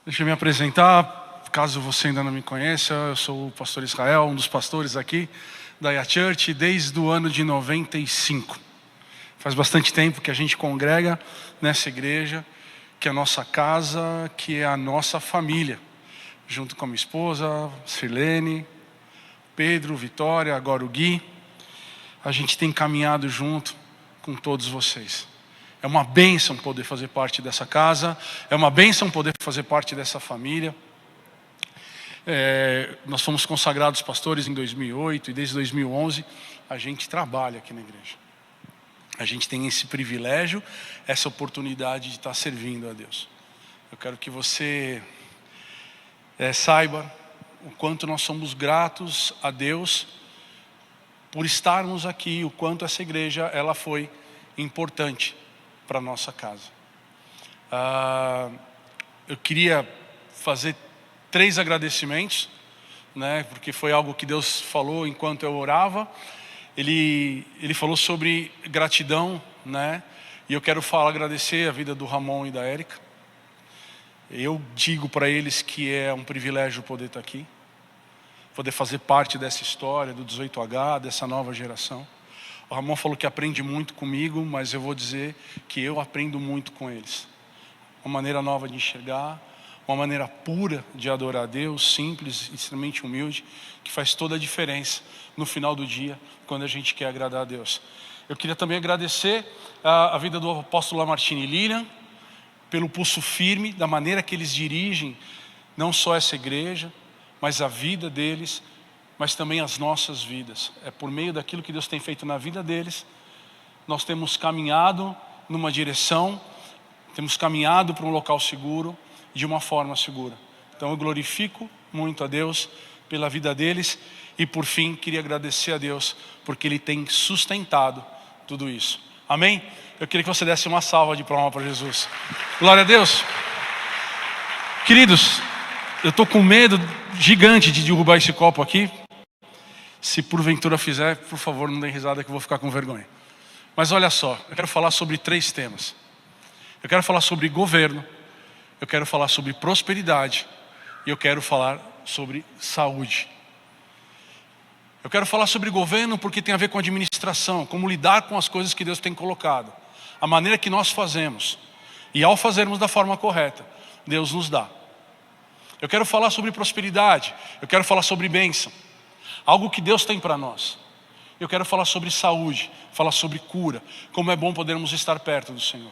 Deixa eu me apresentar, caso você ainda não me conheça, eu sou o pastor Israel, um dos pastores aqui da IA Church desde o ano de 95. Faz bastante tempo que a gente congrega nessa igreja, que é a nossa casa, que é a nossa família. Junto com a minha esposa, Sirlene, Pedro, Vitória, agora o Gui. A gente tem caminhado junto com todos vocês. É uma bênção poder fazer parte dessa casa, é uma bênção poder fazer parte dessa família. Nós fomos consagrados pastores em 2008 e desde 2011 a gente trabalha aqui na igreja. A gente tem esse privilégio, essa oportunidade de estar servindo a Deus. Eu quero que você saiba o quanto nós somos gratos a Deus por estarmos aqui, o quanto essa igreja ela foi importante para a nossa casa. Eu queria fazer 3 agradecimentos, né, porque foi algo que Deus falou enquanto eu orava. Ele falou sobre gratidão, né, e eu quero agradecer a vida do Ramon e da Érica. Eu digo para eles que é um privilégio poder estar aqui, poder fazer parte dessa história do 18H, dessa nova geração. O Ramon falou que aprende muito comigo, mas eu vou dizer que eu aprendo muito com eles. Uma maneira nova de enxergar, uma maneira pura de adorar a Deus, simples, extremamente humilde, que faz toda a diferença no final do dia, quando a gente quer agradar a Deus. Eu queria também agradecer a vida do apóstolo Lamartine e Lilian, pelo pulso firme, da maneira que eles dirigem, não só essa igreja, mas a vida deles, mas também as nossas vidas. É por meio daquilo que Deus tem feito na vida deles, nós temos caminhado numa direção, temos caminhado para um local seguro, de uma forma segura. Então eu glorifico muito a Deus pela vida deles e por fim queria agradecer a Deus porque Ele tem sustentado tudo isso. Amém? Eu queria que você desse uma salva de palmas para Jesus. Glória a Deus. Queridos, eu estou com medo gigante de derrubar esse copo aqui. Se porventura fizer, por favor, não dê risada que eu vou ficar com vergonha. Mas olha só, eu quero falar sobre 3 temas. Eu quero falar sobre governo, eu quero falar sobre prosperidade e eu quero falar sobre saúde. Eu quero falar sobre governo porque tem a ver com administração, como lidar com as coisas que Deus tem colocado, a maneira que nós fazemos. E ao fazermos da forma correta, Deus nos dá. Eu quero falar sobre prosperidade, eu quero falar sobre bênção, algo que Deus tem para nós. Eu quero falar sobre saúde, falar sobre cura, como é bom podermos estar perto do Senhor.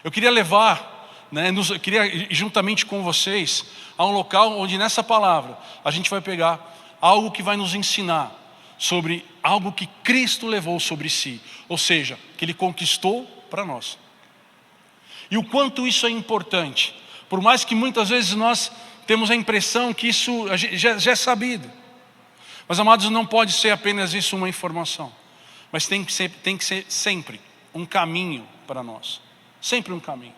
Eu queria levar, eu queria ir juntamente com vocês a um local onde nessa palavra a gente vai pegar algo que vai nos ensinar sobre algo que Cristo levou sobre si, ou seja, que Ele conquistou para nós. E o quanto isso é importante, por mais que muitas vezes nós temos a impressão que isso já é sabido. Mas amados, não pode ser apenas isso uma informação, mas tem que ser sempre um caminho para nós, sempre um caminho.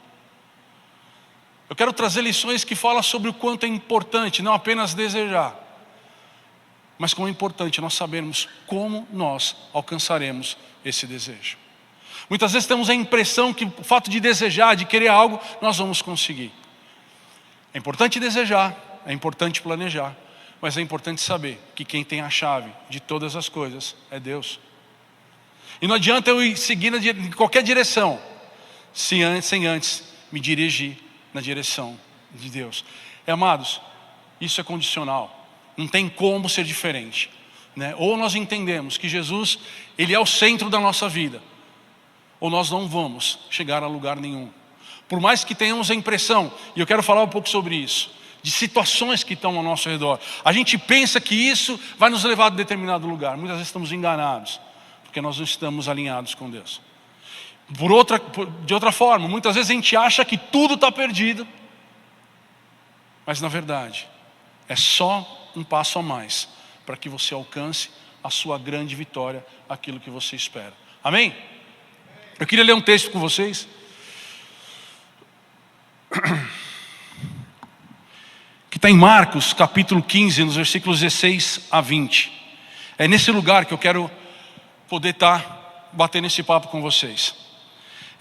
Eu quero trazer lições que falam sobre o quanto é importante, não apenas desejar, mas como é importante nós sabermos como nós alcançaremos esse desejo. Muitas vezes temos a impressão que o fato de desejar, de querer algo, nós vamos conseguir. É importante desejar, é importante planejar, mas é importante saber que quem tem a chave de todas as coisas é Deus. E não adianta eu ir seguindo em qualquer direção, sem antes me dirigir na direção de Deus. Amados, isso é condicional. Não tem como ser diferente, né? Ou nós entendemos que Jesus, Ele é o centro da nossa vida, ou nós não vamos chegar a lugar nenhum. Por mais que tenhamos a impressão, e eu quero falar um pouco sobre isso, de situações que estão ao nosso redor. A gente pensa que isso vai nos levar a determinado lugar. Muitas vezes estamos enganados, porque nós não estamos alinhados com Deus. De outra forma, muitas vezes a gente acha que tudo está perdido, mas na verdade, é só um passo a mais para que você alcance a sua grande vitória, aquilo que você espera. Amém? Eu queria ler um texto com vocês. Que está em Marcos, capítulo 15, nos versículos 16 a 20. É nesse lugar que eu quero poder estar batendo esse papo com vocês.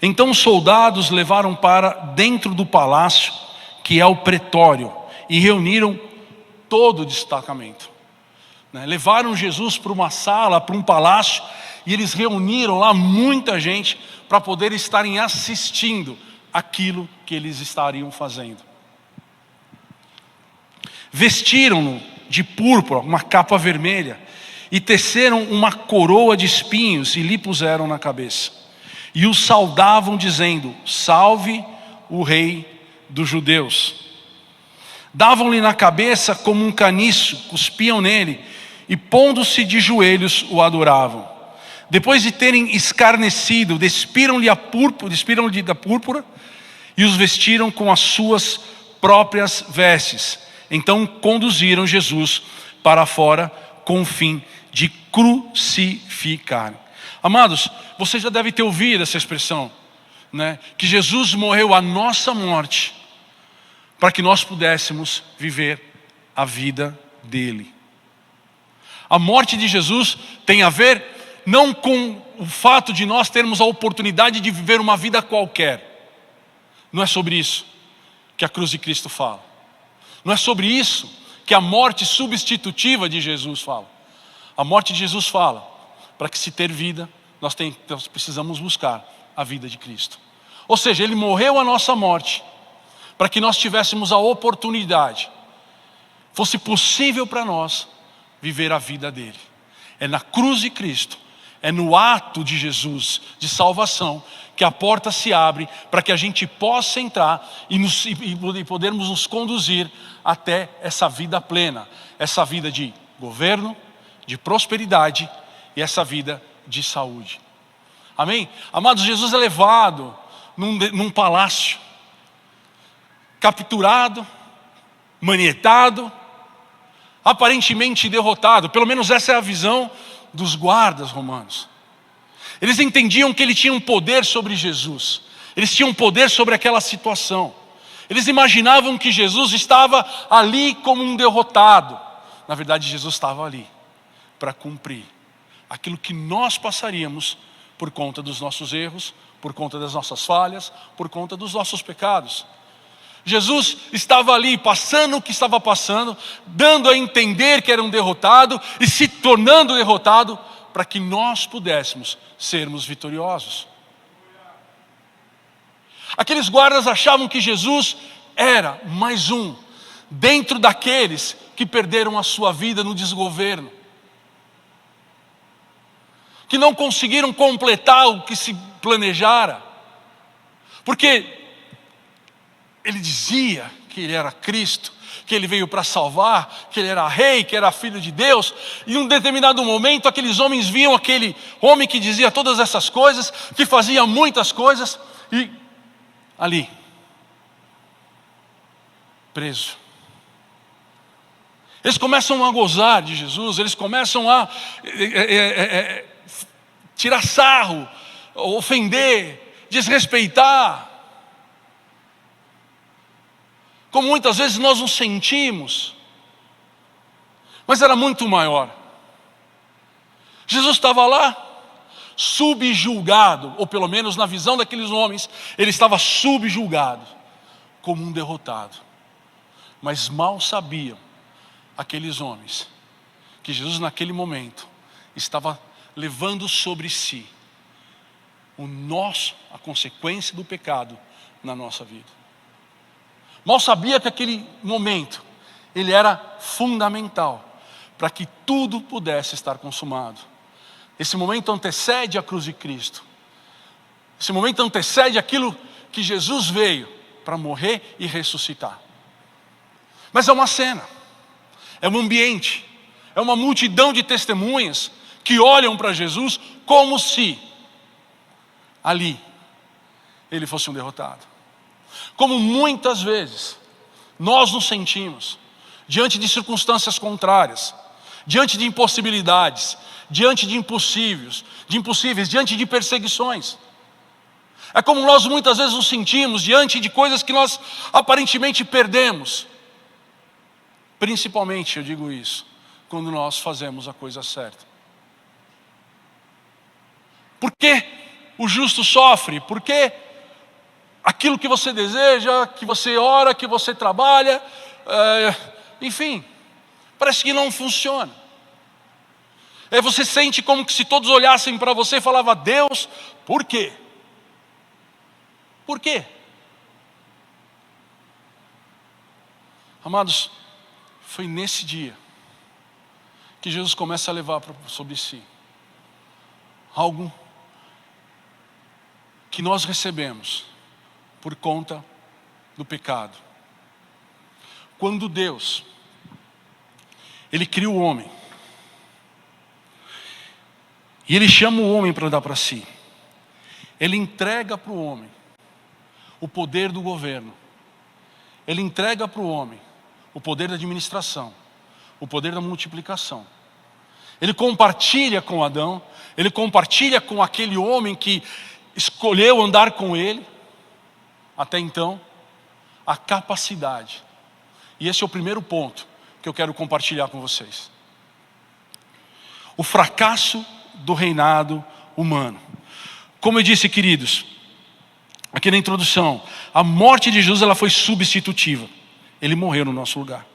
Então os soldados levaram para dentro do palácio que é o pretório, e reuniram todo o destacamento. Levaram Jesus para uma sala, para um palácio, e eles reuniram lá muita gente para poder estarem assistindo aquilo que eles estariam fazendo. Vestiram-no de púrpura, uma capa vermelha, e teceram uma coroa de espinhos e lhe puseram na cabeça. E o saudavam dizendo: salve o rei dos judeus. Davam-lhe na cabeça como um caniço, cuspiam nele, e pondo-se de joelhos o adoravam. Depois de terem escarnecido, despiram-lhe da púrpura e os vestiram com as suas próprias vestes. Então conduziram Jesus para fora com o fim de crucificar. Amados, você já deve ter ouvido essa expressão, que Jesus morreu a nossa morte para que nós pudéssemos viver a vida dele. A morte de Jesus tem a ver não com o fato de nós termos a oportunidade de viver uma vida qualquer. Não é sobre isso que a cruz de Cristo fala. Não é sobre isso que a morte substitutiva de Jesus fala. A morte de Jesus fala, para que se ter vida, nós precisamos buscar a vida de Cristo. Ou seja, Ele morreu a nossa morte, para que nós tivéssemos a oportunidade, fosse possível para nós viver a vida dele. É na cruz de Cristo, é no ato de Jesus de salvação que a porta se abre para que a gente possa entrar e podermos nos conduzir até essa vida plena, essa vida de governo, de prosperidade e essa vida de saúde. Amém? Amados, Jesus é levado num palácio, capturado, manietado, aparentemente derrotado. Pelo menos essa é a visão dos guardas romanos. Eles entendiam que ele tinha um poder sobre Jesus. Eles tinham poder sobre aquela situação. Eles imaginavam que Jesus estava ali como um derrotado. Na verdade, Jesus estava ali para cumprir aquilo que nós passaríamos por conta dos nossos erros, por conta das nossas falhas, por conta dos nossos pecados. Jesus estava ali passando o que estava passando, dando a entender que era um derrotado e se tornando derrotado para que nós pudéssemos sermos vitoriosos. Aqueles guardas achavam que Jesus era mais um dentro daqueles que perderam a sua vida no desgoverno, que não conseguiram completar o que se planejara, porque ele dizia que ele era Cristo, que ele veio para salvar, que ele era rei, que era filho de Deus. E em um determinado momento aqueles homens viam aquele homem que dizia todas essas coisas, que fazia muitas coisas, e ali, preso. Eles começam a gozar de Jesus, eles começam a tirar sarro, ofender, desrespeitar. Como muitas vezes nós nos sentimos, mas era muito maior. Jesus estava lá, subjulgado, ou pelo menos na visão daqueles homens, ele estava subjulgado, como um derrotado. Mas mal sabiam aqueles homens, que Jesus naquele momento, estava levando sobre si a consequência do pecado na nossa vida. Mal sabia que aquele momento, ele era fundamental para que tudo pudesse estar consumado. Esse momento antecede a cruz de Cristo. Esse momento antecede aquilo que Jesus veio para morrer e ressuscitar. Mas é uma cena, é um ambiente, é uma multidão de testemunhas que olham para Jesus como se ali ele fosse um derrotado. Como muitas vezes nós nos sentimos diante de circunstâncias contrárias, diante de impossibilidades, diante de impossíveis, diante de perseguições. É como nós muitas vezes nos sentimos diante de coisas que nós aparentemente perdemos. Principalmente, eu digo isso, quando nós fazemos a coisa certa. Por que o justo sofre? Por que aquilo que você deseja, que você ora, que você trabalha, enfim, parece que não funciona. Aí você sente como que se todos olhassem para você e falavam: Deus, por quê? Por quê? Amados, foi nesse dia que Jesus começa a levar sobre si algo que nós recebemos por conta do pecado. Quando Deus, Ele cria o homem, e Ele chama o homem para dar para si, Ele entrega para o homem o poder do governo, Ele entrega para o homem o poder da administração, o poder da multiplicação. Ele compartilha com Adão, Ele compartilha com aquele homem que escolheu andar com Ele, até então, a capacidade. E esse é o primeiro ponto que eu quero compartilhar com vocês. O fracasso do reinado humano. Como eu disse, queridos, aqui na introdução, a morte de Jesus, ela foi substitutiva. Ele morreu no nosso lugar.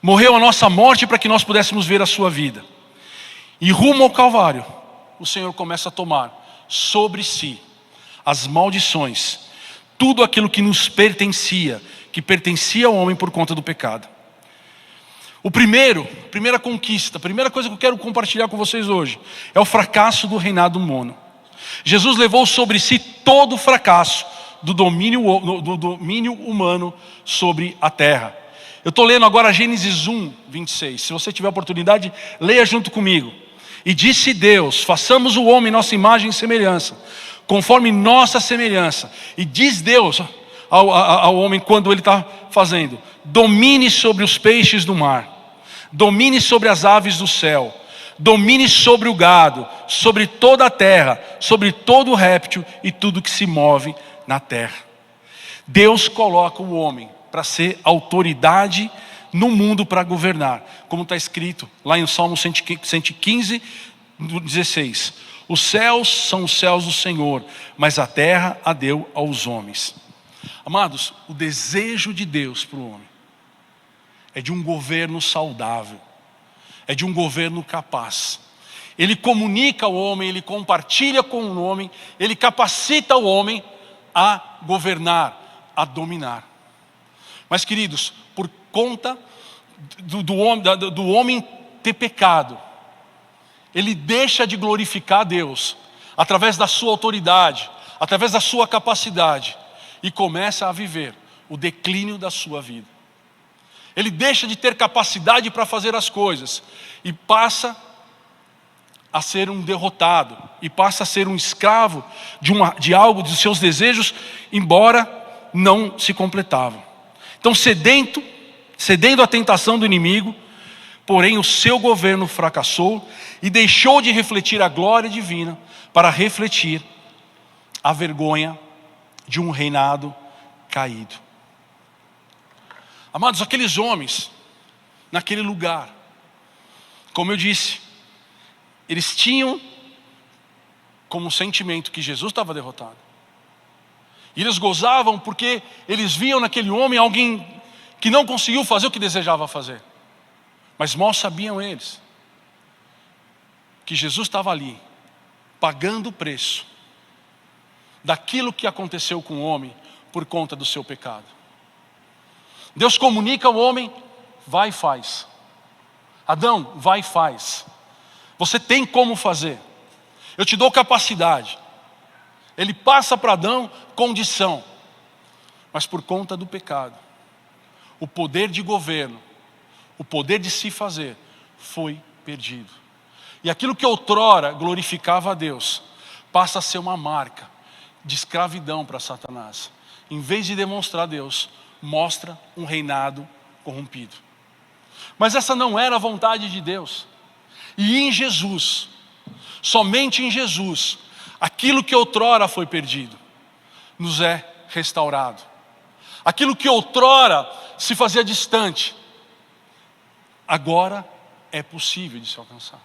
Morreu a nossa morte para que nós pudéssemos ver a sua vida. E rumo ao Calvário, o Senhor começa a tomar sobre si as maldições, tudo aquilo que nos pertencia, que pertencia ao homem por conta do pecado. Primeira conquista, a primeira coisa que eu quero compartilhar com vocês hoje, é o fracasso do reinado humano. Jesus levou sobre si todo o fracasso do domínio humano sobre a terra. Eu estou lendo agora Gênesis 1, 26. Se você tiver oportunidade, leia junto comigo. E disse Deus: façamos o homem nossa imagem e semelhança, conforme nossa semelhança. E diz Deus ao homem, quando ele está fazendo: domine sobre os peixes do mar, domine sobre as aves do céu, domine sobre o gado, sobre toda a terra, sobre todo o réptil e tudo que se move na terra. Deus coloca o homem para ser autoridade no mundo, para governar, como está escrito lá em Salmo 115, 16. Os céus são os céus do Senhor, mas a terra a deu aos homens. Amados, o desejo de Deus para o homem é de um governo saudável, é de um governo capaz. Ele comunica o homem, ele compartilha com o homem, ele capacita o homem a governar, a dominar. Mas, queridos, por conta do homem ter pecado, ele deixa de glorificar a Deus através da sua autoridade, através da sua capacidade, e começa a viver o declínio da sua vida. Ele deixa de ter capacidade para fazer as coisas e passa a ser um derrotado, e passa a ser um escravo de algo, de seus desejos, embora não se completavam. Então, cedendo à tentação do inimigo, porém o seu governo fracassou e deixou de refletir a glória divina para refletir a vergonha de um reinado caído. Amados, aqueles homens, naquele lugar, como eu disse, eles tinham como sentimento que Jesus estava derrotado. E eles gozavam porque eles viam naquele homem alguém que não conseguiu fazer o que desejava fazer. Mas mal sabiam eles que Jesus estava ali, pagando o preço daquilo que aconteceu com o homem por conta do seu pecado. Deus comunica ao homem: vai e faz. Adão, vai e faz. Você tem como fazer. Eu te dou capacidade. Ele passa para Adão condição. Mas por conta do pecado, o poder de governo, o poder de se fazer, foi perdido. E aquilo que outrora glorificava a Deus, passa a ser uma marca de escravidão para Satanás. Em vez de demonstrar a Deus, mostra um reinado corrompido. Mas essa não era a vontade de Deus. E em Jesus, somente em Jesus, aquilo que outrora foi perdido, nos é restaurado. Aquilo que outrora se fazia distante, agora é possível de se alcançar.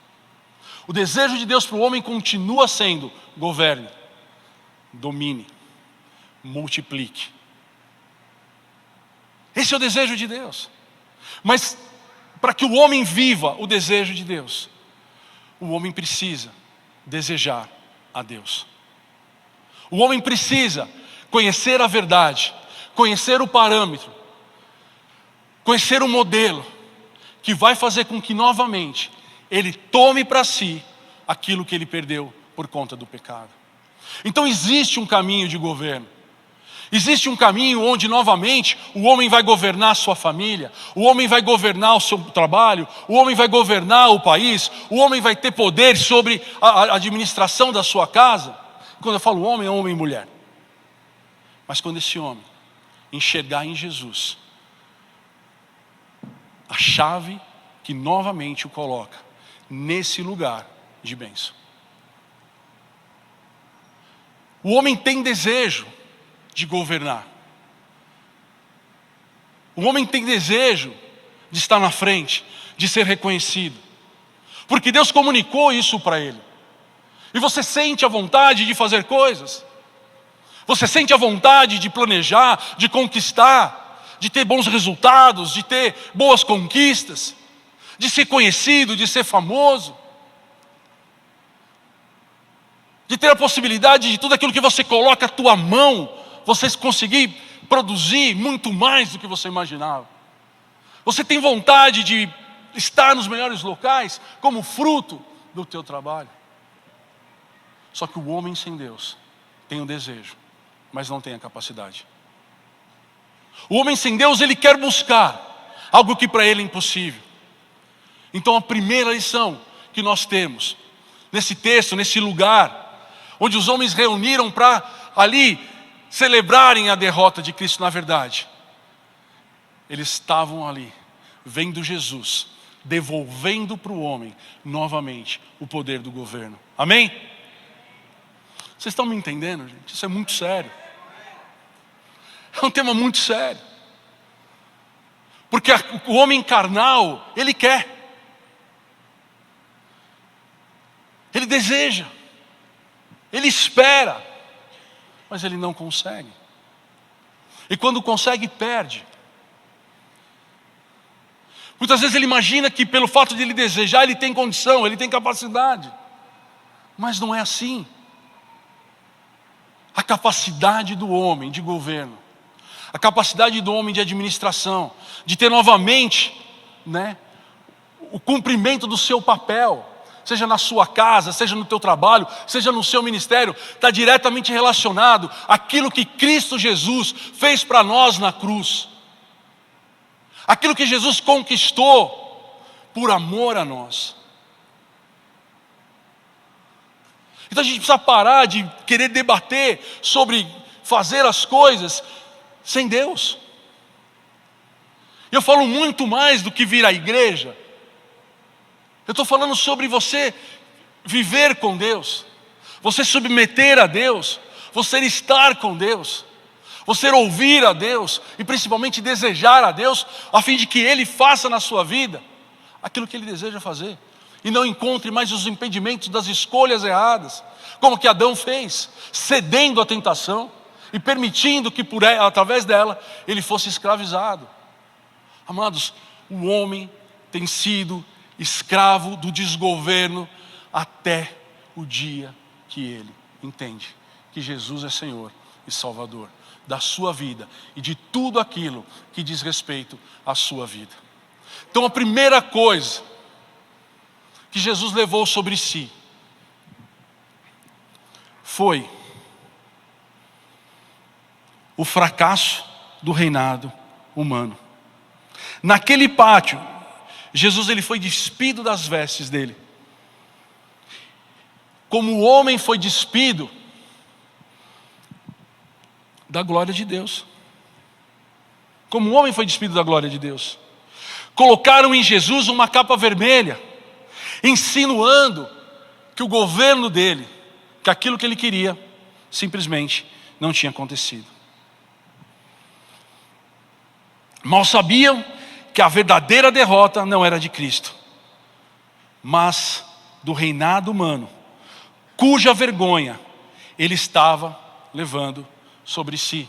O desejo de Deus para o homem continua sendo: governe, domine, multiplique. Esse é o desejo de Deus. Mas para que o homem viva o desejo de Deus, o homem precisa desejar a Deus. O homem precisa conhecer a verdade, conhecer o parâmetro, conhecer o modelo que vai fazer com que novamente ele tome para si aquilo que ele perdeu por conta do pecado. Então existe um caminho de governo. Existe um caminho onde novamente o homem vai governar a sua família, o homem vai governar o seu trabalho, o homem vai governar o país, o homem vai ter poder sobre a administração da sua casa. Quando eu falo homem, é homem e mulher. Mas quando esse homem enxergar em Jesus a chave que novamente o coloca nesse lugar de bênção. O homem tem desejo de governar. O homem tem desejo de estar na frente, de ser reconhecido. Porque Deus comunicou isso para ele. E você sente a vontade de fazer coisas. Você sente a vontade de planejar, de conquistar, de ter bons resultados, de ter boas conquistas, de ser conhecido, de ser famoso, de ter a possibilidade de tudo aquilo que você coloca a tua mão, você conseguir produzir muito mais do que você imaginava. Você tem vontade de estar nos melhores locais como fruto do teu trabalho. Só que o homem sem Deus tem o desejo, mas não tem a capacidade. O homem sem Deus, ele quer buscar algo que para ele é impossível. Então a primeira lição que nós temos nesse texto, nesse lugar onde os homens reuniram para ali celebrarem a derrota de Cristo, na verdade, eles estavam ali vendo Jesus devolvendo para o homem novamente o poder do governo. Amém? Vocês estão me entendendo, gente? Isso é muito sério. É um tema muito sério. Porque o homem carnal, ele quer. Ele deseja. Ele espera. Mas ele não consegue. E quando consegue, perde. Muitas vezes ele imagina que pelo fato de ele desejar, ele tem condição, ele tem capacidade. Mas não é assim. A capacidade do homem de governo, a capacidade do homem de administração, de ter novamente, o cumprimento do seu papel, seja na sua casa, seja no teu trabalho, seja no seu ministério, está diretamente relacionado àquilo que Cristo Jesus fez para nós na cruz. Aquilo que Jesus conquistou por amor a nós. Então a gente precisa parar de querer debater sobre fazer as coisas sem Deus. Eu falo muito mais do que vir à igreja. Eu estou falando sobre você viver com Deus, você submeter a Deus, você estar com Deus, você ouvir a Deus e principalmente desejar a Deus, a fim de que Ele faça na sua vida aquilo que Ele deseja fazer. E não encontre mais os impedimentos das escolhas erradas, como que Adão fez, cedendo à tentação e permitindo que através dela ele fosse escravizado. Amados, o homem tem sido escravo do desgoverno até o dia que ele entende que Jesus é Senhor e Salvador da sua vida e de tudo aquilo que diz respeito à sua vida. Então a primeira coisa que Jesus levou sobre si foi o fracasso do reinado humano. Naquele pátio, Jesus ele foi despido das vestes dele. Como o homem foi despido da glória de Deus. Como o homem foi despido da glória de Deus. Colocaram em Jesus uma capa vermelha, insinuando que o governo dele, que aquilo que ele queria, simplesmente não tinha acontecido. Mal sabiam que a verdadeira derrota não era de Cristo, mas do reinado humano, cuja vergonha ele estava levando sobre si.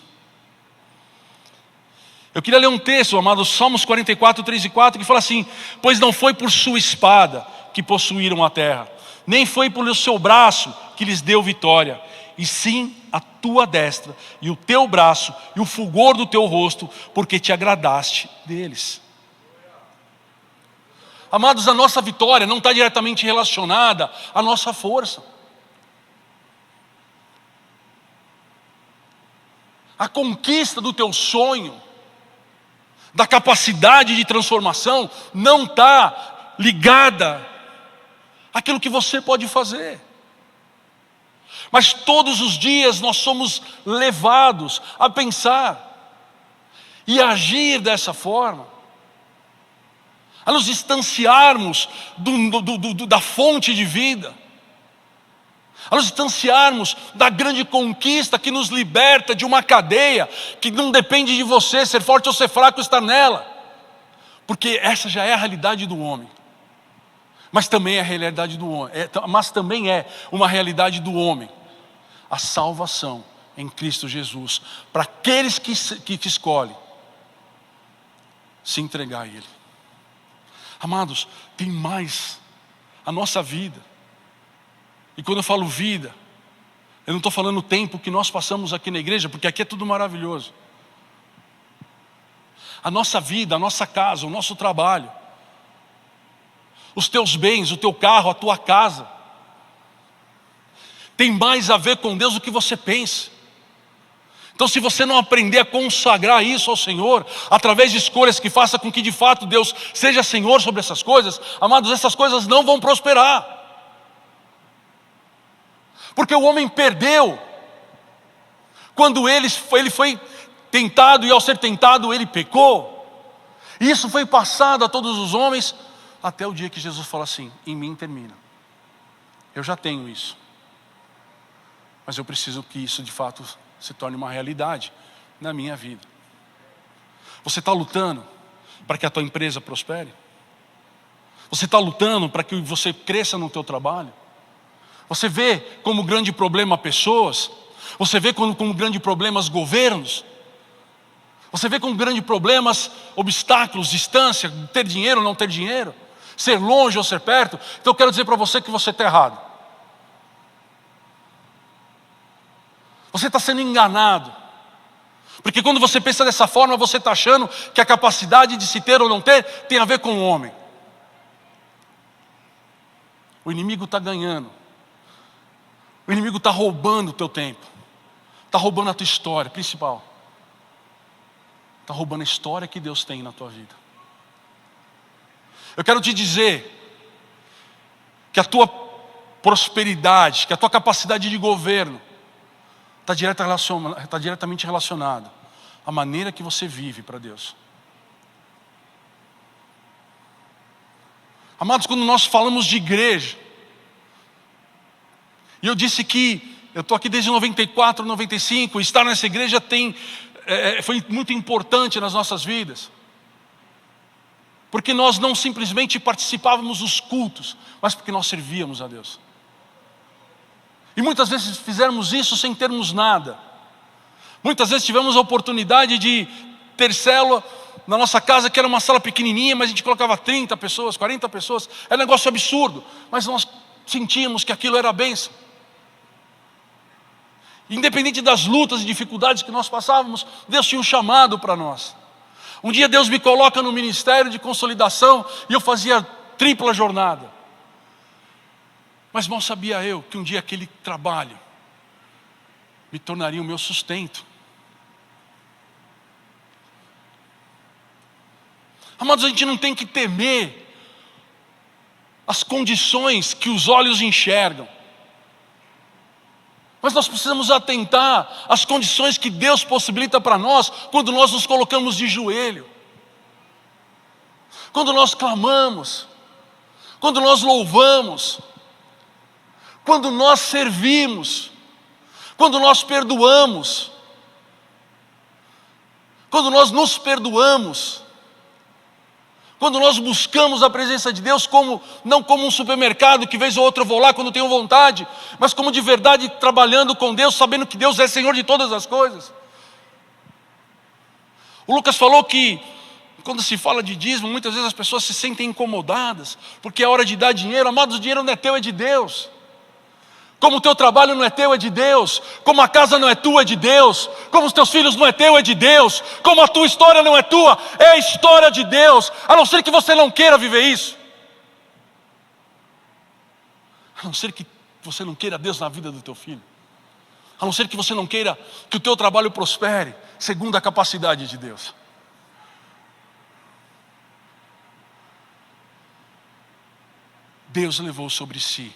Eu queria ler um texto, amados, Salmos 44, 3 e 4, que fala assim: pois não foi por sua espada que possuíram a terra, nem foi pelo seu braço que lhes deu vitória, e sim a tua destra, e o teu braço, e o fulgor do teu rosto, porque te agradaste deles. Amados, a nossa vitória não está diretamente relacionada à nossa força. A conquista do teu sonho, da capacidade de transformação, não está ligada àquilo que você pode fazer. Mas todos os dias nós somos levados a pensar e agir dessa forma, a nos distanciarmos da fonte de vida, a nos distanciarmos da grande conquista que nos liberta de uma cadeia que não depende de você ser forte ou ser fraco, estar nela, porque essa já é a realidade do homem. Mas também é a realidade do homem, mas também é uma realidade do homem, a salvação em Cristo Jesus, para aqueles que escolhem se entregar a Ele. Amados, tem mais a nossa vida. E quando eu falo vida, eu não estou falando o tempo que nós passamos aqui na igreja, porque aqui é tudo maravilhoso. A nossa vida, a nossa casa, o nosso trabalho, os teus bens, o teu carro, a tua casa, tem mais a ver com Deus do que você pensa. Então, se você não aprender a consagrar isso ao Senhor, através de escolhas que faça com que de fato Deus seja Senhor sobre essas coisas, amados, essas coisas não vão prosperar. Porque o homem perdeu quando ele foi tentado, e ao ser tentado ele pecou. E isso foi passado a todos os homens, até o dia que Jesus fala assim: em mim termina. Eu já tenho isso, mas eu preciso que isso de fato se torne uma realidade na minha vida. Você está lutando para que a tua empresa prospere? Você está lutando para que você cresça no teu trabalho? Você vê como grande problema pessoas? Você vê como grande problema os governos? Você vê como grande problemas obstáculos, distância, ter dinheiro ou não ter dinheiro, ser longe ou ser perto? Então eu quero dizer para você que você está errado. Você está sendo enganado. Porque quando você pensa dessa forma, você está achando que a capacidade de se ter ou não ter tem a ver com o homem. O inimigo está ganhando. O inimigo está roubando o teu tempo. Está roubando a tua história principal. Está roubando a história que Deus tem na tua vida. Eu quero te dizer que a tua prosperidade, que a tua capacidade de governo está diretamente relacionada à maneira que você vive para Deus. Amados, quando nós falamos de igreja, e eu disse que eu estou aqui desde 94, 95, estar nessa igreja foi muito importante nas nossas vidas. Porque nós não simplesmente participávamos dos cultos, mas porque nós servíamos a Deus. E muitas vezes fizemos isso sem termos nada. Muitas vezes tivemos a oportunidade de ter célula na nossa casa, que era uma sala pequenininha, mas a gente colocava 30 pessoas, 40 pessoas. Era um negócio absurdo, mas nós sentíamos que aquilo era bênção. Independente das lutas e dificuldades que nós passávamos, Deus tinha um chamado para nós. Um dia Deus me coloca no ministério de consolidação e eu fazia tripla jornada. Mas mal sabia eu que um dia aquele trabalho me tornaria o meu sustento. Amados, a gente não tem que temer as condições que os olhos enxergam. Mas nós precisamos atentar às condições que Deus possibilita para nós quando nós nos colocamos de joelho, quando nós clamamos, quando nós louvamos, quando nós servimos, quando nós perdoamos, quando nós nos perdoamos, Quando nós buscamos a presença de Deus não como um supermercado que vez ou outra eu vou lá quando tenho vontade, mas como de verdade trabalhando com Deus, sabendo que Deus é Senhor de todas as coisas. O Lucas falou que quando se fala de dízimo, muitas vezes as pessoas se sentem incomodadas, porque é hora de dar dinheiro. Amados, o dinheiro não é teu, é de Deus. Como o teu trabalho não é teu, é de Deus. Como a casa não é tua, é de Deus. Como os teus filhos não é teu, é de Deus. Como a tua história não é tua, é a história de Deus. A não ser que você não queira viver isso. A não ser que você não queira Deus na vida do teu filho. A não ser que você não queira que o teu trabalho prospere segundo a capacidade de Deus. Deus levou sobre si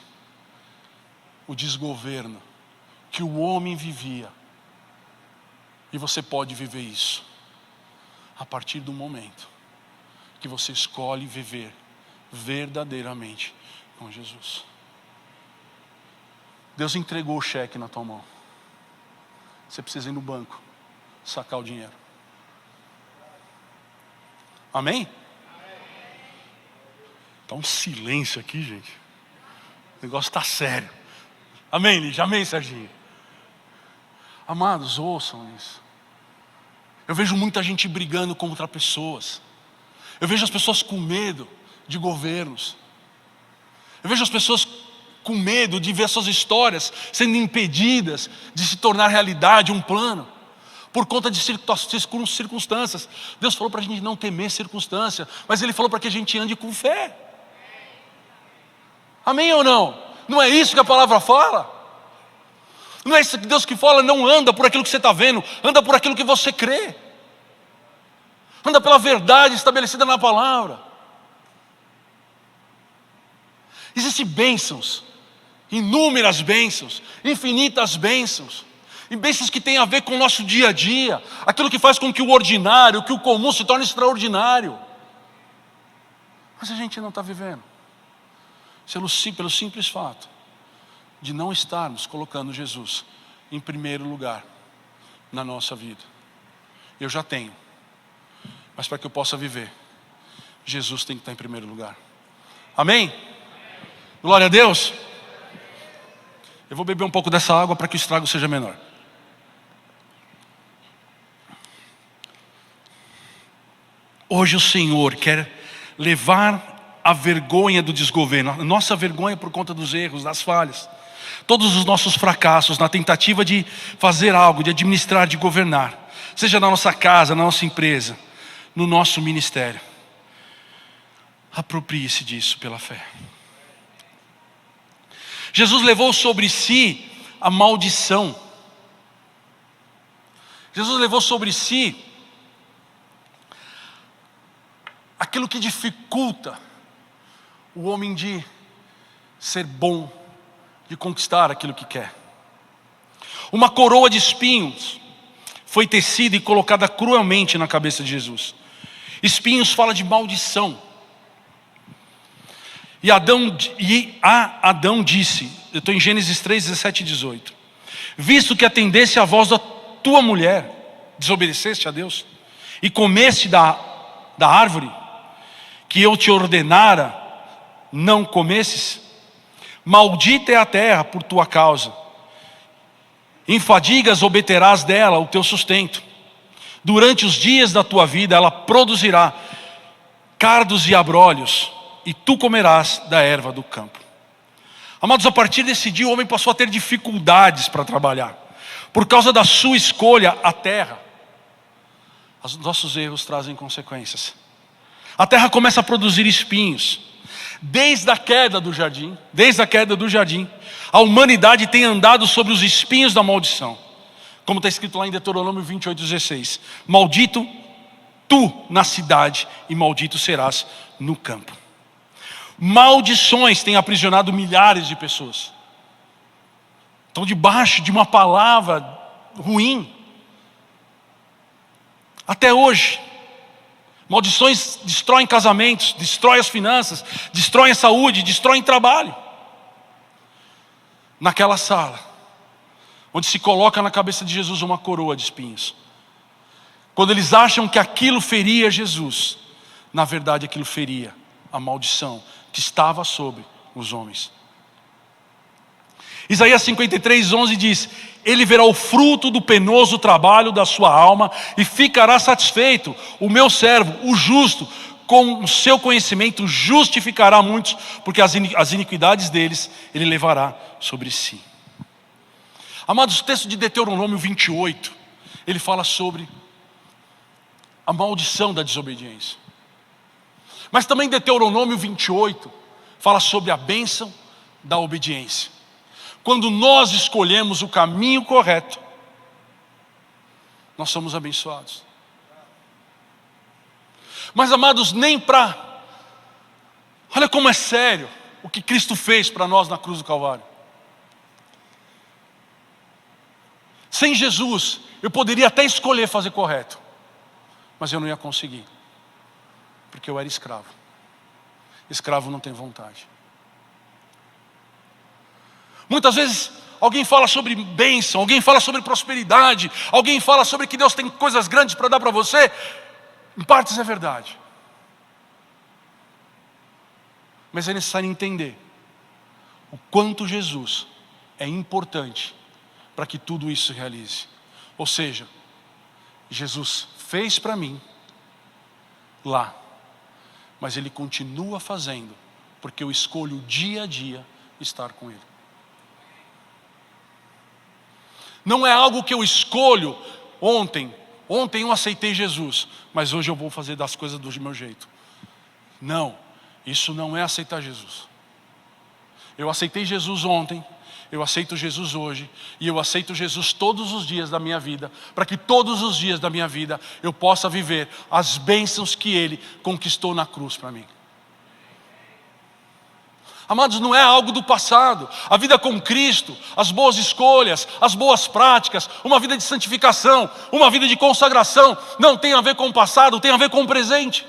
o desgoverno que o homem vivia. E você pode viver isso a partir do momento que você escolhe viver verdadeiramente com Jesus. Deus entregou o cheque na tua mão. Você precisa ir no banco sacar o dinheiro. Amém? Tá um silêncio aqui, gente. O negócio está sério. Amém, Lígia? Amém, Serginho? Amados, ouçam isso. Eu vejo muita gente brigando contra pessoas. Eu vejo as pessoas com medo de governos. Eu vejo as pessoas com medo de ver suas histórias sendo impedidas de se tornar realidade, um plano, por conta de circunstâncias. Deus falou para a gente não temer circunstância, mas Ele falou para que a gente ande com fé. Amém ou não? Não é isso que a palavra fala? Não é isso que Deus que fala? Não anda por aquilo que você está vendo, anda por aquilo que você crê. Anda pela verdade estabelecida na palavra. Existem bênçãos, inúmeras bênçãos, infinitas bênçãos, e bênçãos que têm a ver com o nosso dia a dia, aquilo que faz com que o ordinário, que o comum se torne extraordinário. Mas a gente não está vivendo. Pelo simples fato de não estarmos colocando Jesus em primeiro lugar na nossa vida. Eu já tenho, mas para que eu possa viver, Jesus tem que estar em primeiro lugar. Amém? Glória a Deus. Eu vou beber um pouco dessa água para que o estrago seja menor. Hoje o Senhor quer levar a vergonha do desgoverno, a nossa vergonha por conta dos erros, das falhas, todos os nossos fracassos na tentativa de fazer algo, de administrar, de governar, seja na nossa casa, na nossa empresa, no nosso ministério. Aproprie-se disso pela fé. Jesus levou sobre si a maldição. Jesus levou sobre si aquilo que dificulta o homem de ser bom, de conquistar aquilo que quer. Uma coroa de espinhos foi tecida e colocada cruelmente na cabeça de Jesus. Espinhos fala de maldição. E Adão disse, eu estou em Gênesis 3, 17 e 18: visto que atendesse à voz da tua mulher, desobedeceste a Deus, e comeste da árvore que eu te ordenara, não comesses, maldita é a terra por tua causa, em fadigas obterás dela o teu sustento, durante os dias da tua vida ela produzirá cardos e abrolhos, e tu comerás da erva do campo. Amados, a partir desse dia o homem passou a ter dificuldades para trabalhar, por causa da sua escolha. A terra, os nossos erros trazem consequências. A terra começa a produzir espinhos. Desde a queda do jardim, a humanidade tem andado sobre os espinhos da maldição. Como está escrito lá em Deuteronômio 28, 16: maldito tu na cidade e maldito serás no campo. Maldições têm aprisionado milhares de pessoas. Estão debaixo de uma palavra ruim. Até hoje. Maldições destroem casamentos, destroem as finanças, destroem a saúde, destroem trabalho. Naquela sala, onde se coloca na cabeça de Jesus uma coroa de espinhos. Quando eles acham que aquilo feria Jesus, na verdade aquilo feria a maldição que estava sobre os homens. Isaías 53:11 diz: ele verá o fruto do penoso trabalho da sua alma e ficará satisfeito. O meu servo, o justo, com o seu conhecimento justificará muitos, porque as iniquidades deles ele levará sobre si. Amados, o texto de Deuteronômio 28, ele fala sobre a maldição da desobediência. Mas também Deuteronômio 28 fala sobre a bênção da obediência. Quando nós escolhemos o caminho correto, nós somos abençoados. Mas, amados, olha como é sério o que Cristo fez para nós na cruz do Calvário. Sem Jesus, eu poderia até escolher fazer correto, mas eu não ia conseguir, porque eu era escravo. Escravo não tem vontade. Muitas vezes alguém fala sobre bênção, alguém fala sobre prosperidade, alguém fala sobre que Deus tem coisas grandes para dar para você. Em partes é verdade, mas é necessário entender o quanto Jesus é importante para que tudo isso se realize. Ou seja, Jesus fez para mim lá, mas Ele continua fazendo, porque eu escolho dia a dia estar com Ele. Não é algo que eu escolho ontem eu aceitei Jesus, mas hoje eu vou fazer das coisas do meu jeito. Não, isso não é aceitar Jesus. Eu aceitei Jesus ontem, eu aceito Jesus hoje, e eu aceito Jesus todos os dias da minha vida, para que todos os dias da minha vida eu possa viver as bênçãos que Ele conquistou na cruz para mim. Amados, não é algo do passado. A vida com Cristo, as boas escolhas, as boas práticas, uma vida de santificação, uma vida de consagração, não tem a ver com o passado, tem a ver com o presente.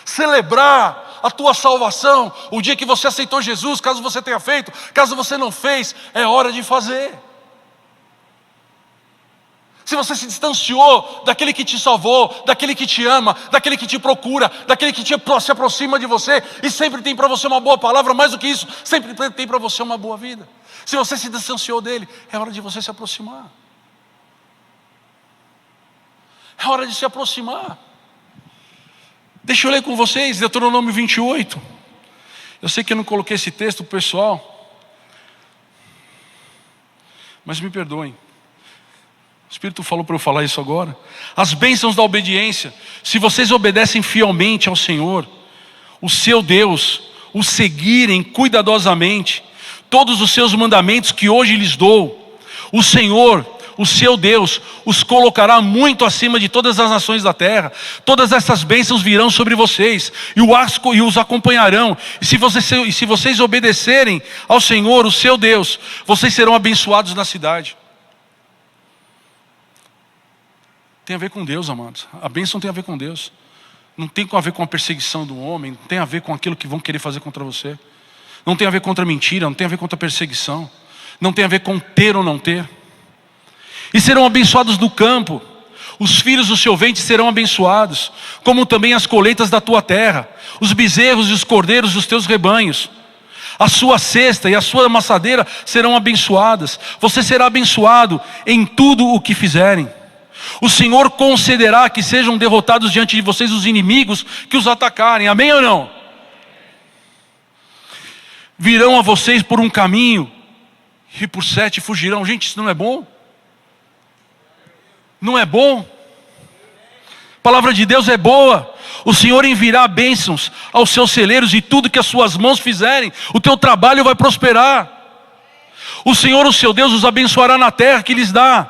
Celebrar a tua salvação, o dia que você aceitou Jesus, caso você tenha feito, caso você não fez, é hora de fazer. Se você se distanciou daquele que te salvou, daquele que te ama, daquele que te procura, daquele que se aproxima de você e sempre tem para você uma boa palavra, mais do que isso, sempre tem para você uma boa vida. Se você se distanciou dele, é hora de você se aproximar. É hora de se aproximar. Deixa eu ler com vocês, Deuteronômio 28. Eu sei que eu não coloquei esse texto pessoal, mas me perdoem. O Espírito falou para eu falar isso agora. As bênçãos da obediência. Se vocês obedecem fielmente ao Senhor, o seu Deus, o seguirem cuidadosamente, todos os seus mandamentos que hoje lhes dou, o Senhor, o seu Deus, os colocará muito acima de todas as nações da terra. Todas essas bênçãos virão sobre vocês e os acompanharão. E se vocês obedecerem ao Senhor, o seu Deus, vocês serão abençoados na cidade. Tem a ver com Deus, amados. A bênção tem a ver com Deus. Não tem a ver com a perseguição do homem. Não tem a ver com aquilo que vão querer fazer contra você. Não tem a ver contra a mentira. Não tem a ver contra a perseguição. Não tem a ver com ter ou não ter. E serão abençoados no campo. Os filhos do seu ventre serão abençoados, como também as colheitas da tua terra, os bezerros e os cordeiros dos teus rebanhos. A sua cesta e a sua amassadeira serão abençoadas. Você será abençoado em tudo o que fizerem. O Senhor concederá que sejam derrotados diante de vocês os inimigos que os atacarem. Amém ou não? Virão a vocês por um caminho e por 7 fugirão. Gente, isso não é bom? Não é bom? A palavra de Deus é boa. O Senhor enviará bênçãos aos seus celeiros, e tudo que as suas mãos fizerem, o teu trabalho vai prosperar. O Senhor, o seu Deus, os abençoará na terra que lhes dá.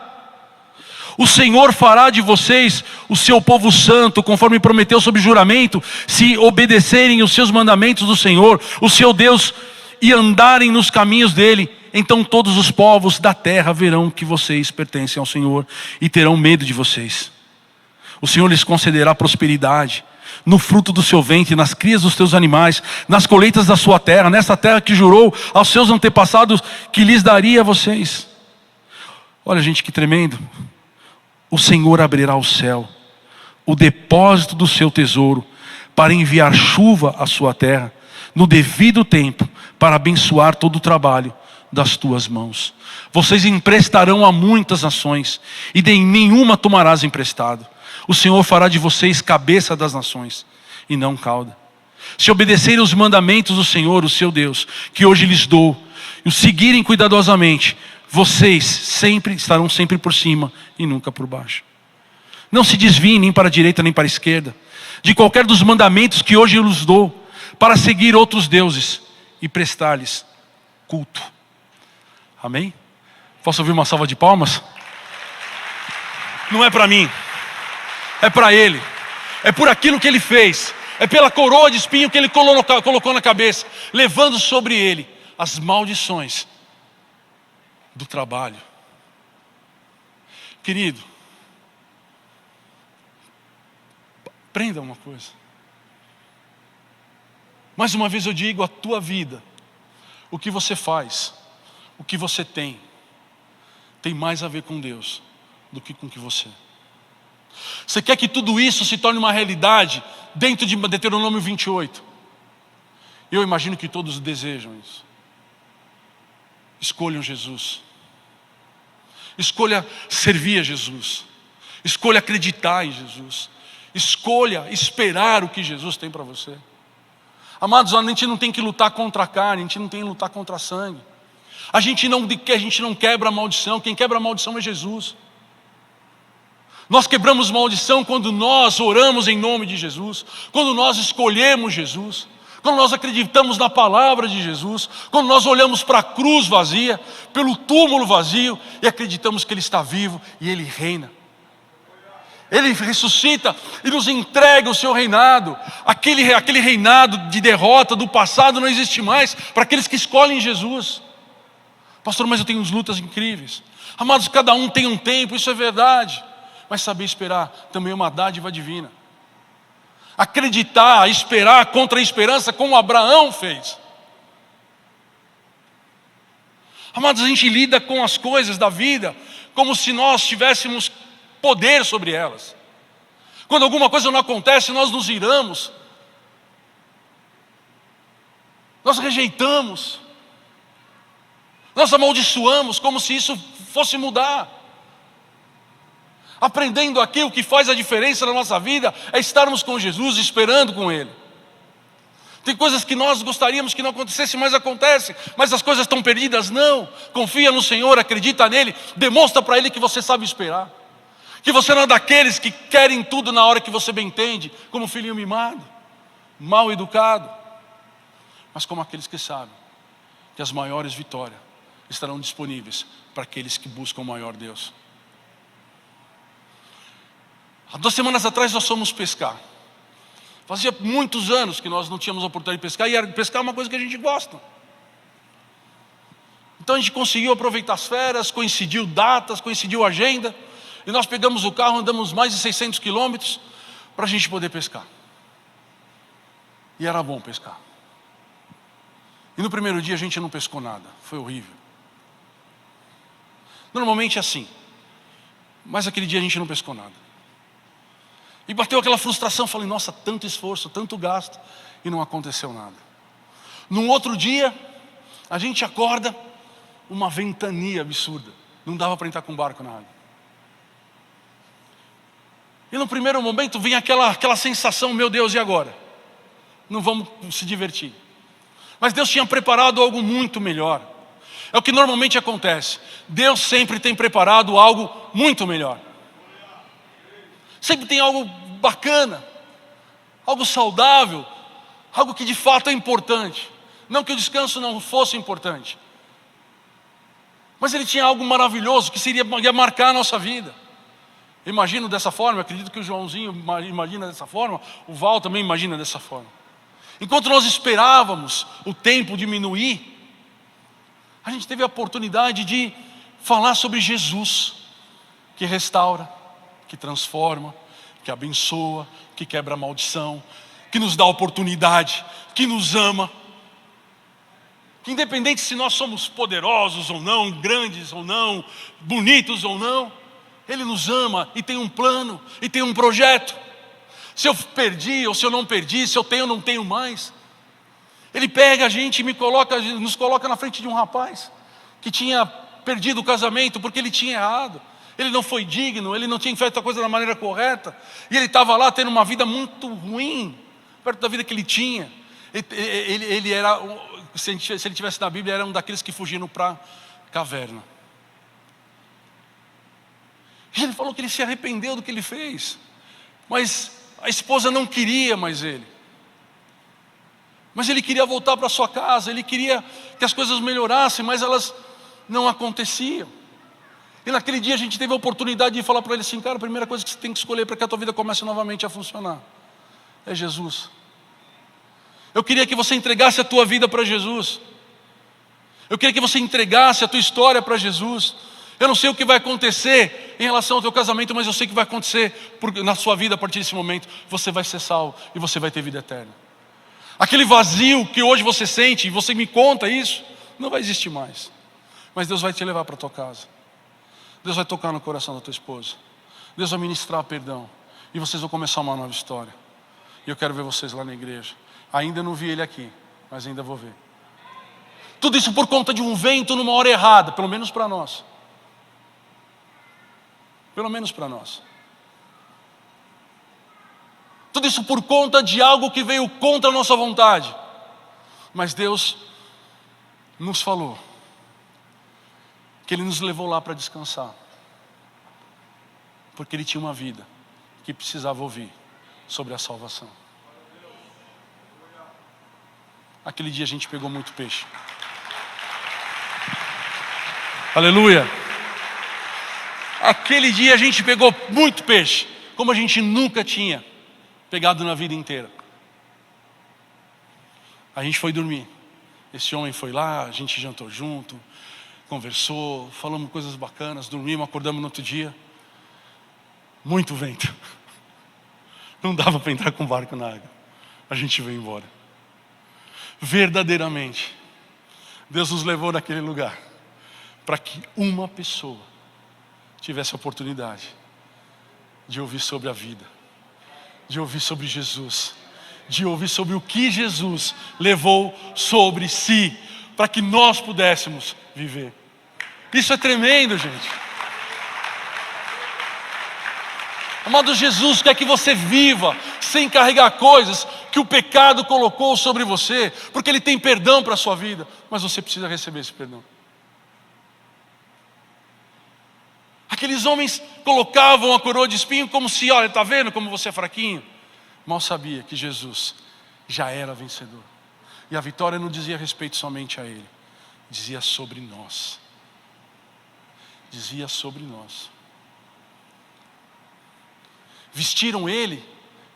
O Senhor fará de vocês o seu povo santo, conforme prometeu sob juramento, se obedecerem os seus mandamentos do Senhor, o seu Deus, e andarem nos caminhos dele. Então todos os povos da terra verão que vocês pertencem ao Senhor e terão medo de vocês. O Senhor lhes concederá prosperidade no fruto do seu ventre, nas crias dos teus animais, nas colheitas da sua terra, nessa terra que jurou aos seus antepassados que lhes daria a vocês. Olha, gente, que tremendo. O Senhor abrirá o céu o depósito do seu tesouro, para enviar chuva à sua terra, no devido tempo, para abençoar todo o trabalho das tuas mãos. Vocês emprestarão a muitas nações, e de nenhuma tomarás emprestado. O Senhor fará de vocês cabeça das nações, e não cauda. Se obedecerem os mandamentos do Senhor, o seu Deus, que hoje lhes dou, e os seguirem cuidadosamente, vocês estarão sempre por cima e nunca por baixo. Não se desviem nem para a direita nem para a esquerda, de qualquer dos mandamentos que hoje eu lhes dou, para seguir outros deuses e prestar-lhes culto. Amém? Posso ouvir uma salva de palmas? Não é para mim, é para Ele, é por aquilo que Ele fez, é pela coroa de espinho que Ele colocou na cabeça, levando sobre Ele as maldições do trabalho. Querido, aprenda uma coisa. Mais uma vez eu digo, a tua vida, o que você faz, o que você tem mais a ver com Deus do que com você. Você quer que tudo isso se torne uma realidade dentro de Deuteronômio 28? Eu imagino que todos desejam isso. Escolham Jesus. Escolha servir a Jesus. Escolha acreditar em Jesus. Escolha esperar o que Jesus tem para você. Amados, a gente não tem que lutar contra a carne, a gente não tem que lutar contra sangue. A gente não quebra a maldição, quem quebra a maldição é Jesus. Nós quebramos maldição quando nós oramos em nome de Jesus, quando nós escolhemos Jesus, quando nós acreditamos na palavra de Jesus, quando nós olhamos para a cruz vazia, pelo túmulo vazio e acreditamos que Ele está vivo e Ele reina. Ele ressuscita e nos entrega o seu reinado. Aquele reinado de derrota do passado não existe mais para aqueles que escolhem Jesus. Pastor, mas eu tenho lutas incríveis. Amados, cada um tem um tempo, isso é verdade. Mas saber esperar também é uma dádiva divina. Acreditar, esperar contra a esperança, como Abraão fez. Amados, a gente lida com as coisas da vida como se nós tivéssemos poder sobre elas. Quando alguma coisa não acontece, nós nos iramos. Nós rejeitamos. Nós amaldiçoamos como se isso fosse mudar. Aprendendo aqui, o que faz a diferença na nossa vida é estarmos com Jesus, esperando com Ele. Tem coisas que nós gostaríamos que não acontecesse, mas acontece. Mas as coisas estão perdidas? Não. Confia no Senhor, acredita nele, demonstra para Ele que você sabe esperar. Que você não é daqueles que querem tudo na hora que você bem entende, como filhinho mimado, mal educado, mas como aqueles que sabem que as maiores vitórias estarão disponíveis para aqueles que buscam o maior Deus. Há 2 semanas atrás nós fomos pescar. Fazia muitos anos que nós não tínhamos a oportunidade de pescar, e pescar é uma coisa que a gente gosta. Então a gente conseguiu aproveitar as férias, coincidiu datas, coincidiu agenda, e nós pegamos o carro, andamos mais de 600 quilômetros para a gente poder pescar. E era bom pescar. E no primeiro dia a gente não pescou nada, foi horrível. Normalmente é assim, mas aquele dia a gente não pescou nada. E bateu aquela frustração, falei, nossa, tanto esforço, tanto gasto, e não aconteceu nada. Num outro dia, a gente acorda, uma ventania absurda, não dava para entrar com barco na água. E no primeiro momento vem aquela sensação, meu Deus, e agora? Não vamos se divertir. Mas Deus tinha preparado algo muito melhor. É o que normalmente acontece. Deus sempre tem preparado algo muito melhor. Sempre tem algo bacana, algo saudável, algo que de fato é importante. Não que o descanso não fosse importante, mas Ele tinha algo maravilhoso que ia marcar a nossa vida. Imagino dessa forma, acredito que o Joãozinho imagina dessa forma, o Val também imagina dessa forma. Enquanto nós esperávamos o tempo diminuir, a gente teve a oportunidade de falar sobre Jesus, que restaura, que transforma, que abençoa, que quebra a maldição, que nos dá oportunidade, que nos ama. Que independente se nós somos poderosos ou não, grandes ou não, bonitos ou não, Ele nos ama e tem um plano e tem um projeto. se eu perdi ou se eu não perdi, se eu tenho ou não tenho mais. Ele pega a gente e nos coloca na frente de um rapaz que tinha perdido o casamento porque ele tinha errado. Ele não foi digno, ele não tinha feito a coisa da maneira correta. E ele estava lá tendo uma vida muito ruim, perto da vida que ele tinha. Ele era, se ele tivesse na Bíblia, era um daqueles que fugiram para a caverna. E ele falou que ele se arrependeu do que ele fez. Mas a esposa não queria mais ele. Mas ele queria voltar para sua casa, ele queria que as coisas melhorassem, mas elas não aconteciam. E naquele dia a gente teve a oportunidade de falar para ele assim: cara, a primeira coisa que você tem que escolher para que a tua vida comece novamente a funcionar é Jesus. Eu queria que você entregasse a tua vida para Jesus. Eu queria que você entregasse a tua história para Jesus. Eu não sei o que vai acontecer em relação ao teu casamento, mas eu sei o que vai acontecer na sua vida a partir desse momento. Você vai ser salvo e você vai ter vida eterna. Aquele vazio que hoje você sente, e você me conta isso, não vai existir mais. Mas Deus vai te levar para a tua casa. Deus vai tocar no coração da tua esposa. Deus vai ministrar perdão. E vocês vão começar uma nova história. E eu quero ver vocês lá na igreja. Ainda não vi ele aqui, mas ainda vou ver. Tudo isso por conta de um vento numa hora errada, pelo menos para nós. Pelo menos para nós. Tudo isso por conta de algo que veio contra a nossa vontade. Mas Deus nos falou que Ele nos levou lá para descansar. Porque Ele tinha uma vida que precisava ouvir sobre a salvação. Aquele dia a gente pegou muito peixe. Aleluia! Aquele dia a gente pegou muito peixe, como a gente nunca tinha pegado na vida inteira. A gente foi dormir. Esse homem foi lá, a gente jantou junto, conversou, falamos coisas bacanas, dormimos, acordamos no outro dia. Muito vento. Não dava para entrar com o barco na água. A gente veio embora. Verdadeiramente, Deus nos levou naquele lugar para que uma pessoa tivesse a oportunidade de ouvir sobre a vida, de ouvir sobre Jesus, de ouvir sobre o que Jesus levou sobre si, para que nós pudéssemos viver. Isso é tremendo, gente. Amado, Jesus quer que você viva sem carregar coisas que o pecado colocou sobre você, porque Ele tem perdão para a sua vida, mas você precisa receber esse perdão. Aqueles homens colocavam a coroa de espinho como se, olha, está vendo como você é fraquinho? Mal sabia que Jesus já era vencedor. E a vitória não dizia respeito somente a Ele, dizia sobre nós. Dizia sobre nós. Vestiram Ele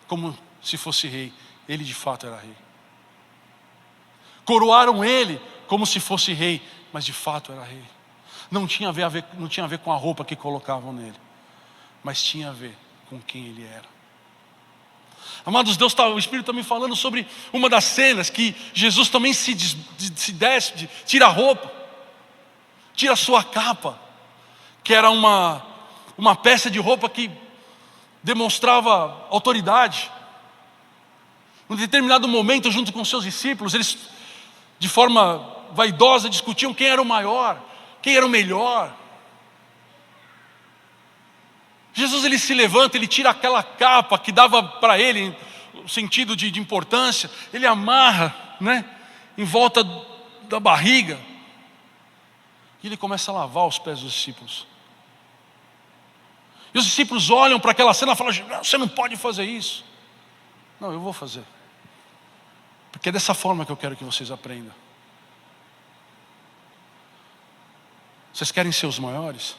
como se fosse rei. Ele de fato era rei. Coroaram Ele como se fosse rei, mas de fato era rei. Não tinha a ver com a roupa que colocavam nele, mas tinha a ver com quem ele era. Amados, o Espírito está me falando sobre uma das cenas que Jesus também se desce, tira a roupa, tira a sua capa, que era uma peça de roupa que demonstrava autoridade. Em um determinado momento, junto com seus discípulos, eles de forma vaidosa discutiam quem era o maior, quem era o melhor. Jesus, ele se levanta, ele tira aquela capa que dava para ele o sentido de importância, ele amarra, em volta da barriga, e ele começa a lavar os pés dos discípulos. E os discípulos olham para aquela cena e falam: você não pode fazer isso. Não, eu vou fazer, porque é dessa forma que eu quero que vocês aprendam. Vocês querem ser os maiores?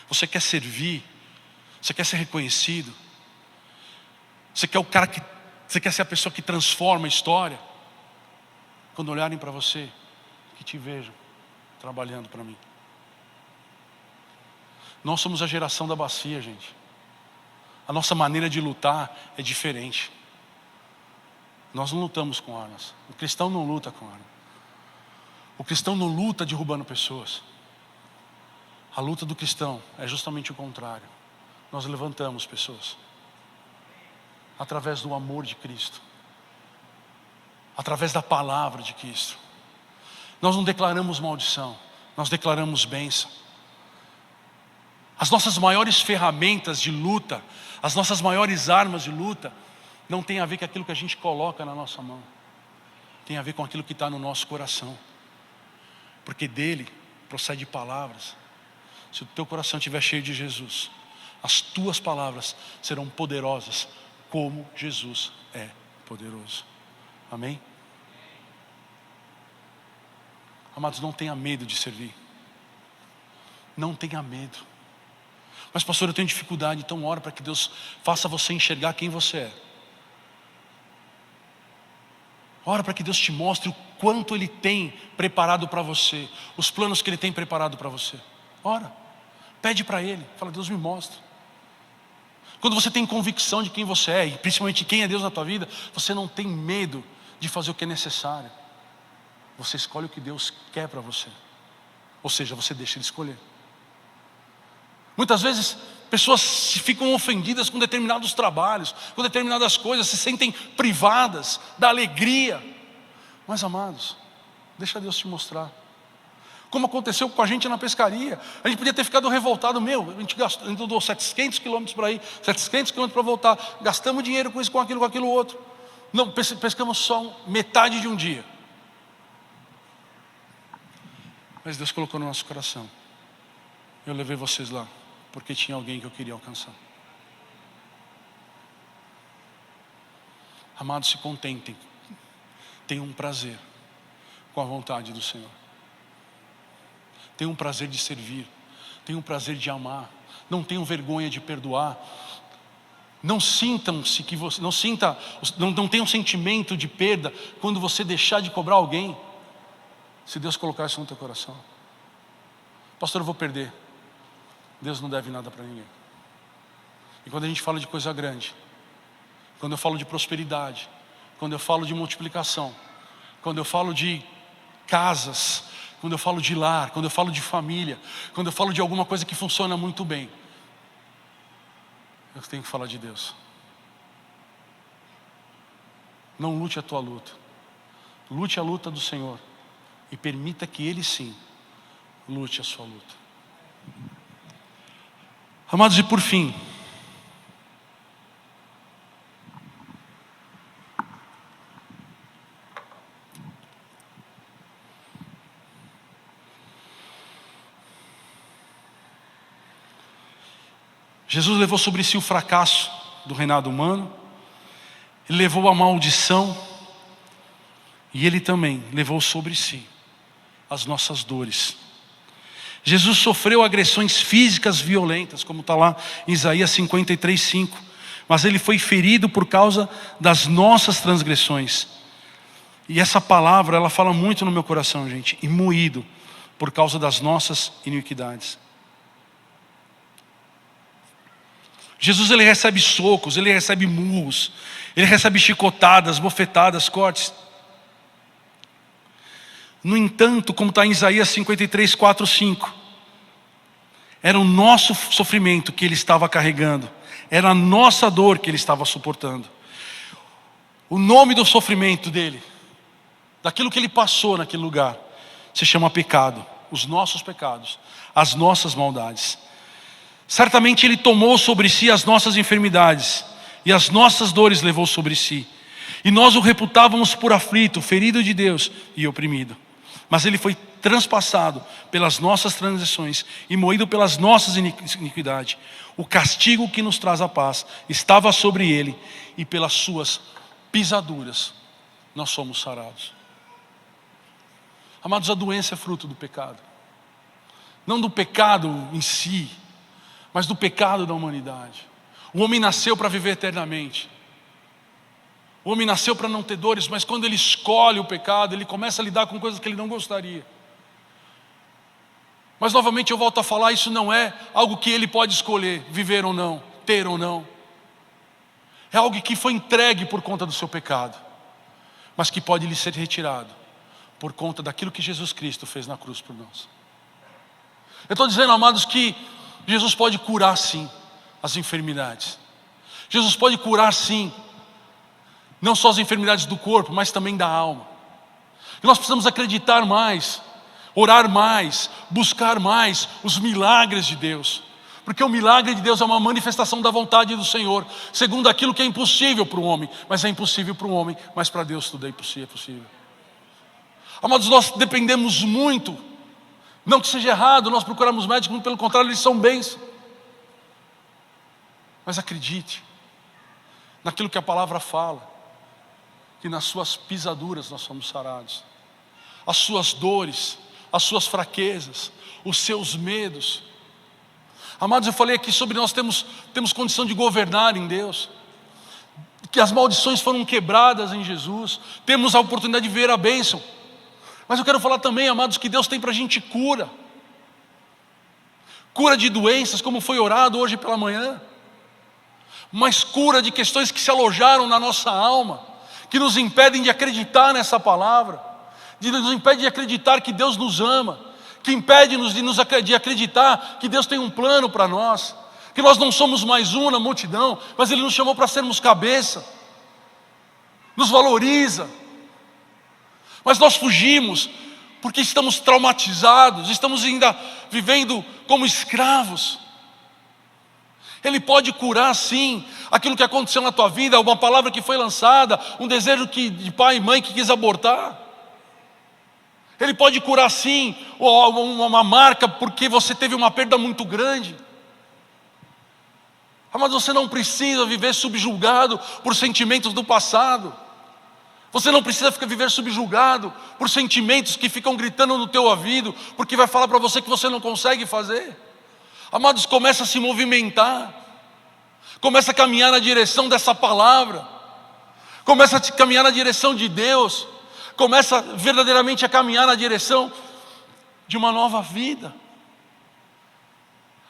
Você quer servir? Você quer ser reconhecido? Você quer ser a pessoa que transforma a história? Quando olharem para você, que te vejam trabalhando para mim. Nós somos a geração da bacia, gente. A nossa maneira de lutar é diferente. Nós não lutamos com armas. O cristão não luta com armas. O cristão não luta derrubando pessoas. A luta do cristão é justamente o contrário. Nós levantamos pessoas. através do amor de Cristo, através da palavra de Cristo. Nós não declaramos maldição, nós declaramos bênção. As nossas maiores ferramentas de luta, as nossas maiores armas de luta, não tem a ver com aquilo que a gente coloca na nossa mão, tem a ver com aquilo que está no nosso coração, porque dele procede palavras. Se o teu coração estiver cheio de Jesus, as tuas palavras serão poderosas, como Jesus é poderoso. Amém? Amados, não tenha medo de servir. Não tenha medo. Mas pastor, eu tenho dificuldade. Então ora para que Deus faça você enxergar quem você é. Ora para que Deus te mostre o quanto Ele tem preparado para você, os planos que Ele tem preparado para você. Ora, pede para Ele, fala: Deus, me mostra. Quando você tem convicção de quem você é, e principalmente quem é Deus na tua vida, você não tem medo de fazer o que é necessário. Você escolhe o que Deus quer para você. Ou seja, você deixa Ele escolher. Muitas vezes pessoas ficam ofendidas com determinados trabalhos, com determinadas coisas, se sentem privadas da alegria. Mas amados, deixa Deus te mostrar. Como aconteceu com a gente na pescaria. A gente podia ter ficado revoltado. A gente andou 700 quilômetros para ir, 700 quilômetros para voltar. Gastamos dinheiro com isso, com aquilo outro. Não, pescamos só metade de um dia. Mas Deus colocou no nosso coração: eu levei vocês lá porque tinha alguém que eu queria alcançar. Amados, se contentem. Tenham um prazer com a vontade do Senhor. Tenham um prazer de servir. Tenham um prazer de amar. Não tenham vergonha de perdoar. Não sintam-se que você não tenha um sentimento de perda quando você deixar de cobrar alguém. Se Deus colocar isso no teu coração: pastor, eu vou perder. Deus não deve nada para ninguém. E quando a gente fala de coisa grande, quando eu falo de prosperidade, quando eu falo de multiplicação, quando eu falo de casas, quando eu falo de lar, quando eu falo de família, quando eu falo de alguma coisa que funciona muito bem, eu tenho que falar de Deus. Não lute a tua luta. Lute a luta do Senhor. E permita que Ele sim lute a sua luta. Amados, e por fim, Jesus levou sobre si o fracasso do reinado humano. Ele levou a maldição. E Ele também levou sobre si as nossas dores. Jesus sofreu agressões físicas violentas, como está lá em Isaías 53:5. Mas Ele foi ferido por causa das nossas transgressões. E essa palavra, ela fala muito no meu coração, gente. E moído por causa das nossas iniquidades. Jesus, Ele recebe socos, Ele recebe murros, Ele recebe chicotadas, bofetadas, cortes. No entanto, como está em Isaías 53:4-5, era o nosso sofrimento que Ele estava carregando, era a nossa dor que Ele estava suportando. O nome do sofrimento dele, daquilo que Ele passou naquele lugar, se chama pecado. Os nossos pecados, as nossas maldades. Certamente Ele tomou sobre si as nossas enfermidades, e as nossas dores levou sobre si. E nós o reputávamos por aflito, ferido de Deus e oprimido. Mas Ele foi transpassado pelas nossas transgressões e moído pelas nossas iniquidades. O castigo que nos traz a paz estava sobre Ele, e pelas suas pisaduras nós somos sarados. Amados, a doença é fruto do pecado. Não do pecado em si, mas do pecado da humanidade. O homem nasceu para viver eternamente. O homem nasceu para não ter dores, mas quando ele escolhe o pecado, ele começa a lidar com coisas que ele não gostaria. Mas novamente eu volto a falar, isso não é algo que ele pode escolher, viver ou não, ter ou não. É algo que foi entregue por conta do seu pecado, mas que pode lhe ser retirado por conta daquilo que Jesus Cristo fez na cruz por nós. Eu estou dizendo, amados, que Jesus pode curar sim as enfermidades. Jesus pode curar sim Não só as enfermidades do corpo, mas também da alma. E nós precisamos acreditar mais, orar mais, buscar mais os milagres de Deus. Porque o milagre de Deus é uma manifestação da vontade do Senhor, segundo aquilo que é impossível para o homem. Mas é impossível para o homem, mas para Deus tudo é possível. Amados, nós dependemos muito, não que seja errado nós procurarmos médicos, muito pelo contrário, eles são bênçãos. Mas acredite naquilo que a palavra fala, que nas suas pisaduras nós somos sarados. As suas dores, as suas fraquezas, os seus medos. Amados, eu falei aqui sobre nós temos condição de governar em Deus, que as maldições foram quebradas em Jesus, temos a oportunidade de ver a bênção. Mas eu quero falar também, amados, que Deus tem para a gente cura de doenças, como foi orado hoje pela manhã, mas cura de questões que se alojaram na nossa alma, que nos impedem de acreditar nessa palavra, nos impedem de acreditar que Deus nos ama, que impede-nos de acreditar que Deus tem um plano para nós, que nós não somos mais um na multidão, mas Ele nos chamou para sermos cabeça, nos valoriza. Mas nós fugimos, porque estamos traumatizados, estamos ainda vivendo como escravos. Ele pode curar sim, aquilo que aconteceu na tua vida, uma palavra que foi lançada, um desejo de pai e mãe que quis abortar. Ele pode curar sim, uma marca porque você teve uma perda muito grande. Mas você não precisa viver subjugado por sentimentos do passado. Você não precisa viver subjugado por sentimentos que ficam gritando no teu ouvido, porque vai falar para você que você não consegue fazer. Amados, começa a se movimentar, começa a caminhar na direção dessa palavra, começa a caminhar na direção de Deus, começa verdadeiramente a caminhar na direção de uma nova vida,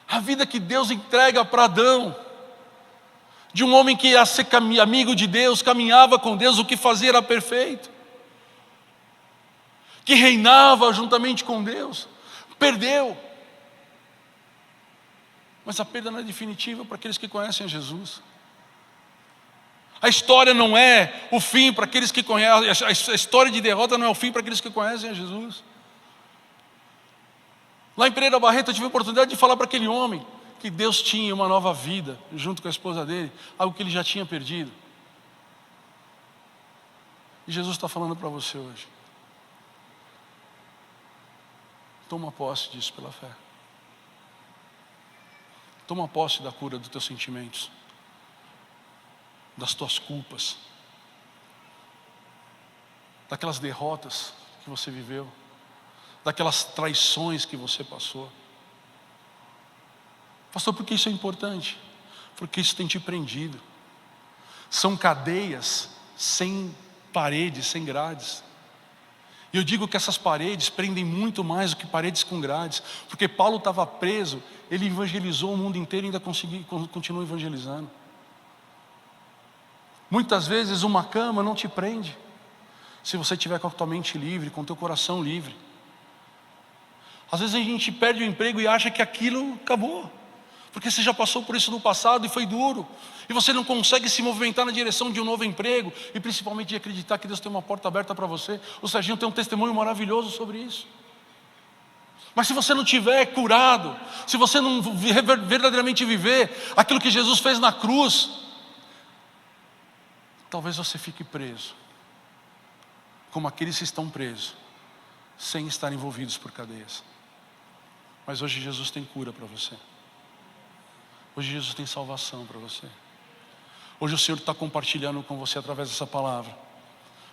a vida que Deus entrega para Adão, de um homem que ia ser amigo de Deus, caminhava com Deus, o que fazia era perfeito, que reinava juntamente com Deus, perdeu. Mas a perda não é definitiva para aqueles que conhecem a Jesus. A história não é o fim para aqueles que conhecem, a história de derrota não é o fim para aqueles que conhecem a Jesus. Lá em Pereira Barreto eu tive a oportunidade de falar para aquele homem que Deus tinha uma nova vida junto com a esposa dele, algo que ele já tinha perdido. E Jesus está falando para você hoje. Toma posse disso pela fé. Toma posse da cura dos teus sentimentos, das tuas culpas, daquelas derrotas que você viveu, daquelas traições que você passou. Pastor, por que isso é importante? Porque isso tem te prendido. São cadeias sem paredes, sem grades. E eu digo que essas paredes prendem muito mais do que paredes com grades, porque Paulo estava preso, ele evangelizou o mundo inteiro e ainda continua evangelizando. Muitas vezes uma cama não te prende, se você estiver com a tua mente livre, com o teu coração livre. Às vezes a gente perde o emprego e acha que aquilo acabou, porque você já passou por isso no passado e foi duro, e você não consegue se movimentar na direção de um novo emprego, e principalmente de acreditar que Deus tem uma porta aberta para você. O Serginho tem um testemunho maravilhoso sobre isso. Mas se você não tiver curado, se você não verdadeiramente viver aquilo que Jesus fez na cruz, talvez você fique preso, como aqueles que estão presos, sem estar envolvidos por cadeias. Mas hoje Jesus tem cura para você. Hoje Jesus tem salvação para você. Hoje o Senhor está compartilhando com você através dessa palavra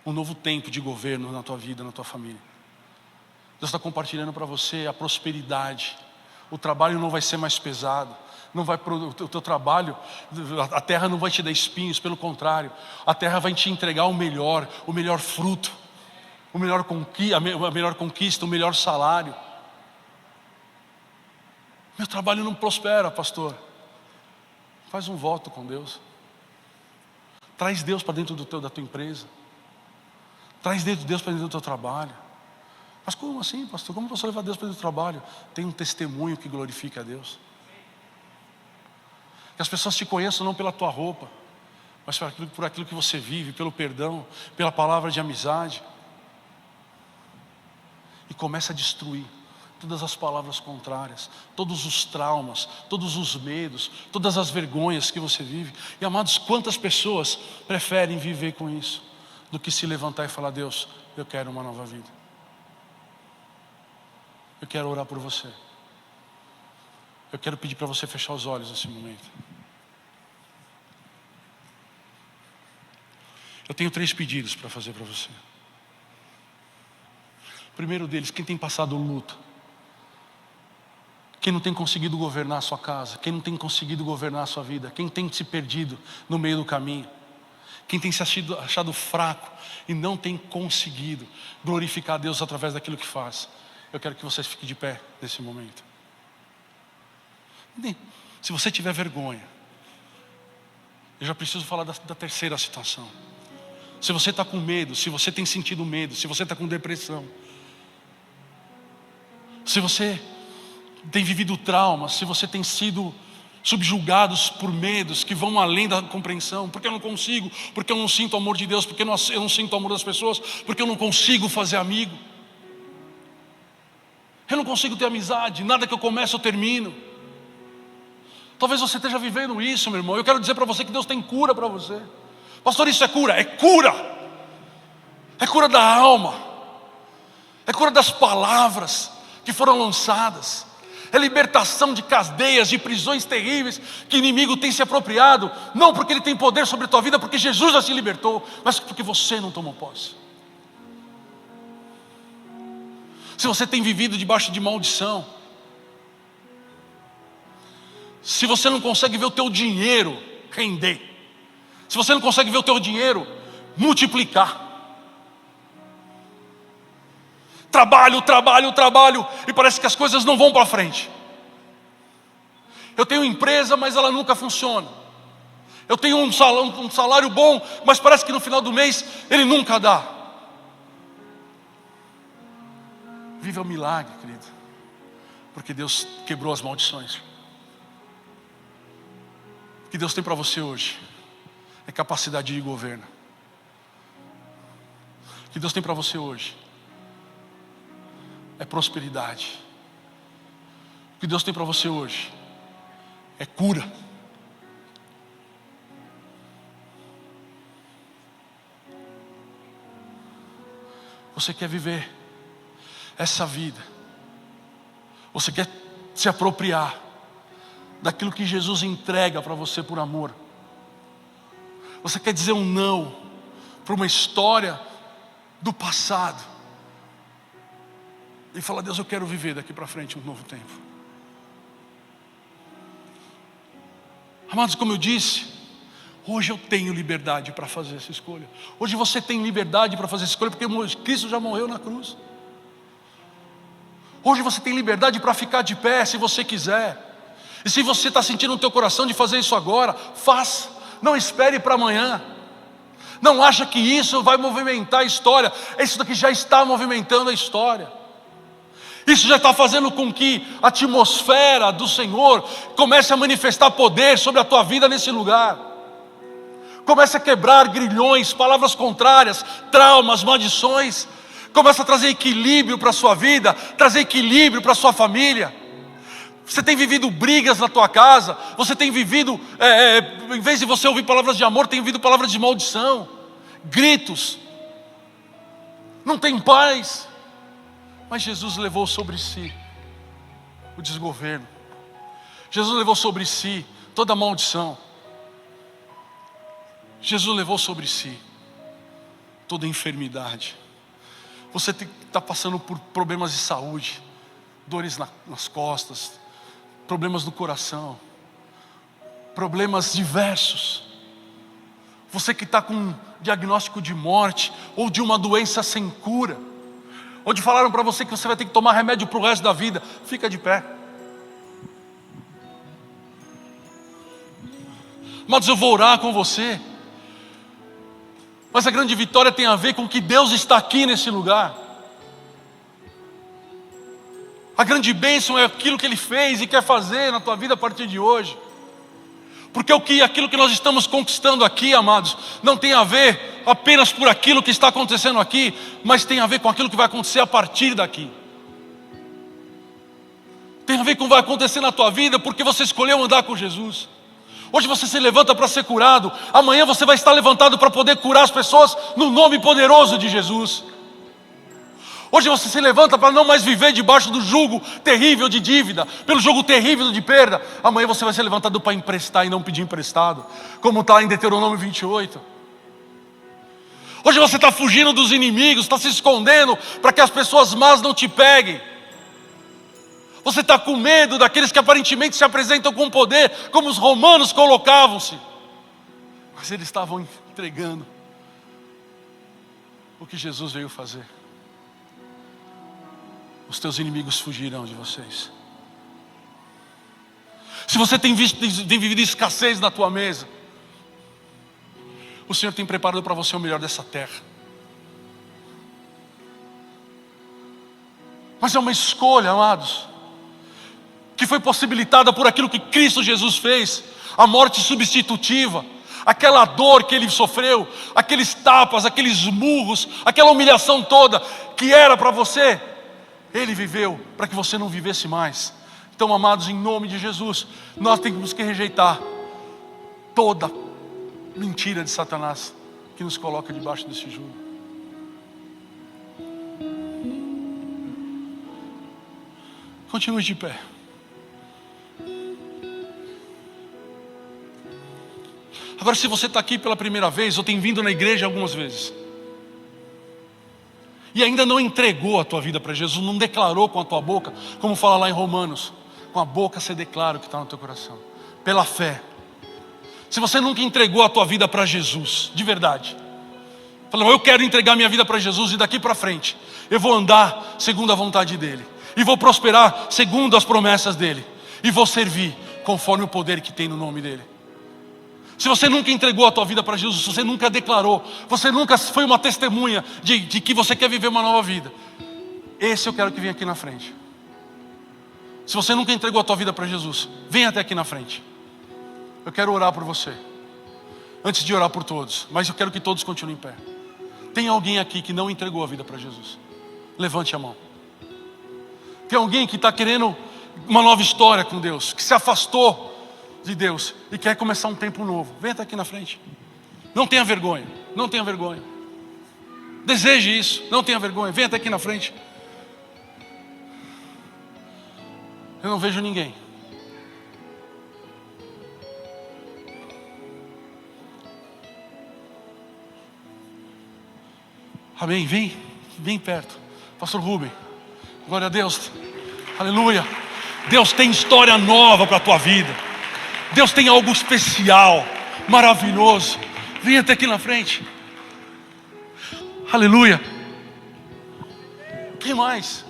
um novo tempo de governo na tua vida, na tua família. Deus está compartilhando para você a prosperidade. O trabalho não vai ser mais pesado. O teu trabalho, a terra não vai te dar espinhos, pelo contrário, a terra vai te entregar o melhor fruto, a melhor conquista, o melhor salário. Meu trabalho não prospera, pastor. Faz um voto com Deus. Traz Deus para dentro da tua empresa. Traz Deus para dentro do teu trabalho. Mas como assim, pastor? Como você levar Deus para dentro do trabalho? Tem um testemunho que glorifica a Deus. Que as pessoas te conheçam não pela tua roupa, mas por aquilo que você vive, pelo perdão, pela palavra de amizade. E começa a destruir todas as palavras contrárias, todos os traumas, todos os medos, todas as vergonhas que você vive. E amados, quantas pessoas preferem viver com isso do que se levantar e falar: Deus, eu quero uma nova vida. Eu quero orar por você. Eu quero pedir para você fechar os olhos nesse momento. Eu tenho 3 pedidos para fazer para você. O primeiro deles, quem tem passado luto, quem não tem conseguido governar a sua casa, quem não tem conseguido governar a sua vida, quem tem se perdido no meio do caminho, quem tem se achado fraco e não tem conseguido glorificar a Deus através daquilo que faz, eu quero que você fique de pé nesse momento. Se você tiver vergonha, eu já preciso falar da terceira situação. Se você está com medo, se você tem sentido medo, se você está com depressão, se você tem vivido traumas, se você tem sido subjugados por medos que vão além da compreensão, porque eu não consigo, porque eu não sinto o amor de Deus, porque eu não sinto o amor das pessoas, porque eu não consigo fazer amigo, eu não consigo ter amizade, nada que eu começo eu termino. Talvez você esteja vivendo isso, meu irmão. Eu quero dizer para você que Deus tem cura para você. Pastor, isso é cura? É cura. É cura da alma. É cura das palavras que foram lançadas. É libertação de cadeias, de prisões terríveis que o inimigo tem se apropriado. Não porque ele tem poder sobre a tua vida, porque Jesus já se libertou, mas porque você não tomou posse. Se você tem vivido debaixo de maldição, se você não consegue ver o teu dinheiro render, se você não consegue ver o teu dinheiro multiplicar, trabalho, e parece que as coisas não vão para frente. Eu tenho empresa, mas ela nunca funciona. Eu tenho um salário bom, mas parece que no final do mês ele nunca dá. Viva o milagre, querido, porque Deus quebrou as maldições. O que Deus tem para você hoje é capacidade de governo. O que Deus tem para você hoje é prosperidade. O que Deus tem para você hoje é cura. Você quer viver essa vida? Você quer se apropriar daquilo que Jesus entrega para você por amor? Você quer dizer um não para uma história do passado e falar: Deus, eu quero viver daqui para frente um novo tempo? Amados, como eu disse, hoje eu tenho liberdade para fazer essa escolha. Hoje você tem liberdade para fazer essa escolha, porque Cristo já morreu na cruz. Hoje você tem liberdade para ficar de pé se você quiser. E se você está sentindo no teu coração de fazer isso agora, faça. Não espere para amanhã. Não acha que isso vai movimentar a história. Isso daqui já está movimentando a história. Isso já está fazendo com que a atmosfera do Senhor comece a manifestar poder sobre a tua vida nesse lugar. Comece a quebrar grilhões, palavras contrárias, traumas, maldições. Comece a trazer equilíbrio para a sua vida, trazer equilíbrio para a sua família. Você tem vivido brigas na tua casa, você tem vivido, em vez de você ouvir palavras de amor, tem ouvido palavras de maldição, gritos, não tem paz. Mas Jesus levou sobre si o desgoverno. Jesus levou sobre si toda a maldição. Jesus levou sobre si toda a enfermidade. Você está passando por problemas de saúde, dores nas costas, problemas do coração, problemas diversos. Você que está com um diagnóstico de morte ou de uma doença sem cura, onde falaram para você que você vai ter que tomar remédio para o resto da vida, fica de pé. Mas eu vou orar com você. Mas a grande vitória tem a ver com que Deus está aqui nesse lugar. A grande bênção é aquilo que Ele fez e quer fazer na tua vida a partir de hoje. Porque aquilo que nós estamos conquistando aqui, amados, não tem a ver apenas por aquilo que está acontecendo aqui, mas tem a ver com aquilo que vai acontecer a partir daqui. Tem a ver com o que vai acontecer na tua vida, porque você escolheu andar com Jesus. Hoje você se levanta para ser curado, amanhã você vai estar levantado para poder curar as pessoas no nome poderoso de Jesus. Hoje você se levanta para não mais viver debaixo do jugo terrível de dívida, pelo jugo terrível de perda. Amanhã você vai ser levantado para emprestar e não pedir emprestado, como está em Deuteronômio 28. Hoje você está fugindo dos inimigos, está se escondendo para que as pessoas más não te peguem. Você está com medo daqueles que aparentemente se apresentam com poder, como os romanos colocavam-se. Mas eles estavam entregando o que Jesus veio fazer. Os teus inimigos fugirão de vocês. Se você tem vivido escassez na tua mesa, o Senhor tem preparado para você o melhor dessa terra. Mas é uma escolha, amados, que foi possibilitada por aquilo que Cristo Jesus fez, a morte substitutiva, aquela dor que Ele sofreu, aqueles tapas, aqueles murros, aquela humilhação toda que era para você, Ele viveu para que você não vivesse mais. Então, amados, em nome de Jesus, nós temos que rejeitar toda mentira de Satanás que nos coloca debaixo desse jugo. Continue de pé. Agora, se você está aqui pela primeira vez, ou tem vindo na igreja algumas vezes, e ainda não entregou a tua vida para Jesus, não declarou com a tua boca, como fala lá em Romanos, com a boca você declara o que está no teu coração, pela fé. Se você nunca entregou a tua vida para Jesus, de verdade, falou, eu quero entregar minha vida para Jesus e daqui para frente eu vou andar segundo a vontade dEle, e vou prosperar segundo as promessas dEle, e vou servir conforme o poder que tem no nome dEle. Se você nunca entregou a tua vida para Jesus, se você nunca declarou, você nunca foi uma testemunha de que você quer viver uma nova vida, esse eu quero que venha aqui na frente. Se você nunca entregou a tua vida para Jesus, venha até aqui na frente. Eu quero orar por você, antes de orar por todos, mas eu quero que todos continuem em pé. Tem alguém aqui que não entregou a vida para Jesus? Levante a mão. Tem alguém que está querendo uma nova história com Deus, que se afastou de Deus e quer começar um tempo novo? Venha até aqui na frente. Não tenha vergonha, não tenha vergonha. Deseje isso, não tenha vergonha. Venha até aqui na frente. Eu não vejo ninguém. Amém, vem perto. Pastor Rubem, glória a Deus, aleluia. Deus tem história nova para a tua vida. Deus tem algo especial, maravilhoso. Vem até aqui na frente. Aleluia. Quem mais?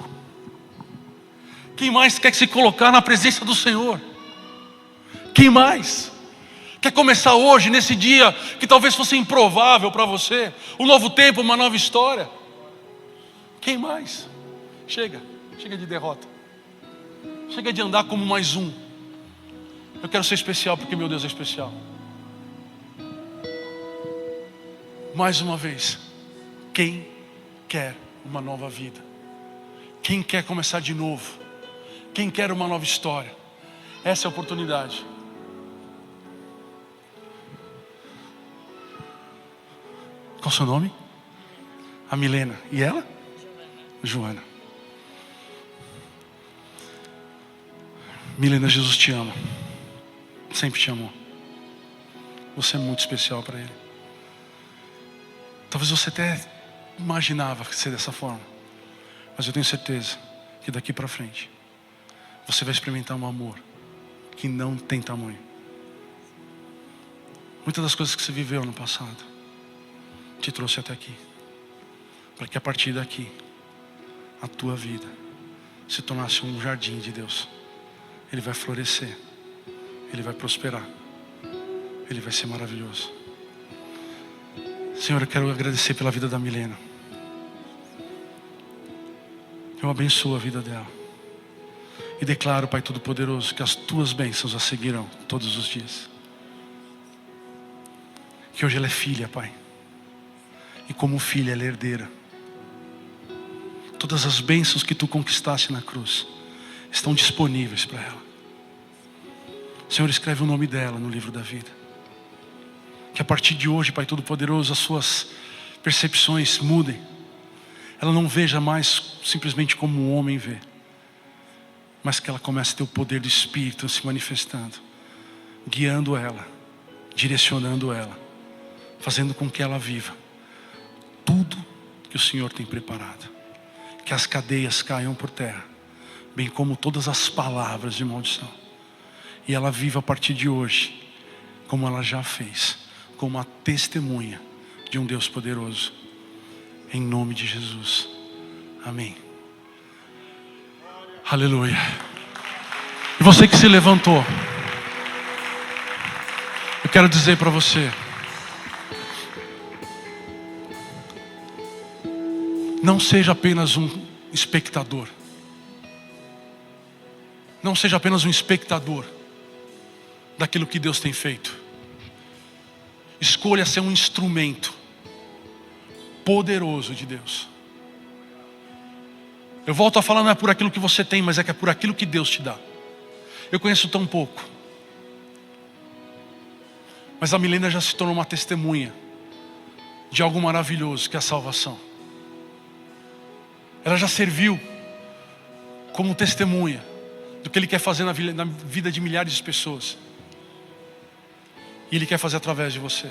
Quem mais quer se colocar na presença do Senhor? Quem mais quer começar hoje, nesse dia que talvez fosse improvável para você, um novo tempo, uma nova história? Quem mais? Chega de derrota. Chega de andar como mais um. Eu quero ser especial porque meu Deus é especial. Mais uma vez, quem quer uma nova vida? Quem quer começar de novo? Quem quer uma nova história? Essa é a oportunidade. Qual o seu nome? A Milena. E ela? Joana. Milena, Jesus te ama. Sempre te amou. Você é muito especial para Ele. Talvez você até imaginava ser dessa forma, mas eu tenho certeza que daqui para frente você vai experimentar um amor que não tem tamanho. Muitas das coisas que você viveu no passado te trouxe até aqui, para que a partir daqui a tua vida se tornasse um jardim de Deus. Ele vai florescer, Ele vai prosperar, Ele vai ser maravilhoso. Senhor, eu quero agradecer pela vida da Milena. Eu abençoo a vida dela e declaro, Pai Todo-Poderoso, que as tuas bênçãos a seguirão todos os dias. que hoje ela é filha, Pai. E como filha, ela é herdeira. Todas as bênçãos que Tu conquistaste na cruz estão disponíveis para ela. Senhor, escreve o nome dela no livro da vida. Que a partir de hoje, Pai Todo-Poderoso, as suas percepções mudem. Ela não veja mais simplesmente como um homem vê, mas que ela comece a ter o poder do Espírito se manifestando, guiando ela, direcionando ela, fazendo com que ela viva tudo que o Senhor tem preparado. Que as cadeias caiam por terra, bem como todas as palavras de maldição. E ela viva a partir de hoje, como ela já fez, como uma testemunha de um Deus poderoso. Em nome de Jesus. Amém. Aleluia. E você que se levantou, eu quero dizer para você: não seja apenas um espectador. Não seja apenas um espectador daquilo que Deus tem feito. Escolha ser um instrumento poderoso de Deus. Eu volto a falar, não é por aquilo que você tem, mas é que é por aquilo que Deus te dá. Eu conheço tão pouco, mas a Milena já se tornou uma testemunha de algo maravilhoso, que é a salvação. Ela já serviu como testemunha do que Ele quer fazer na vida de milhares de pessoas. E Ele quer fazer através de você.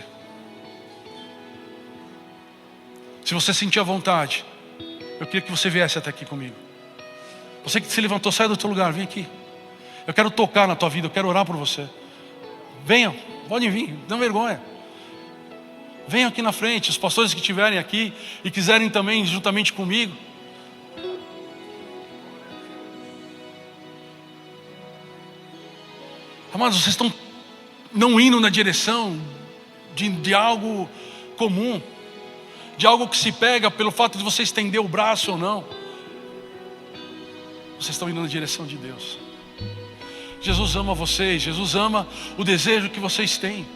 Se você sentir a vontade, eu queria que você viesse até aqui comigo. Você que se levantou, sai do teu lugar, vem aqui. Eu quero tocar na tua vida, eu quero orar por você. Venham, podem vir, não vergonha. Venham aqui na frente, os pastores que estiverem aqui e quiserem também juntamente comigo. Amados, vocês estão não indo na direção de algo comum, de algo que se pega pelo fato de você estender o braço ou não. Vocês estão indo na direção de Deus. Jesus ama vocês, Jesus ama o desejo que vocês têm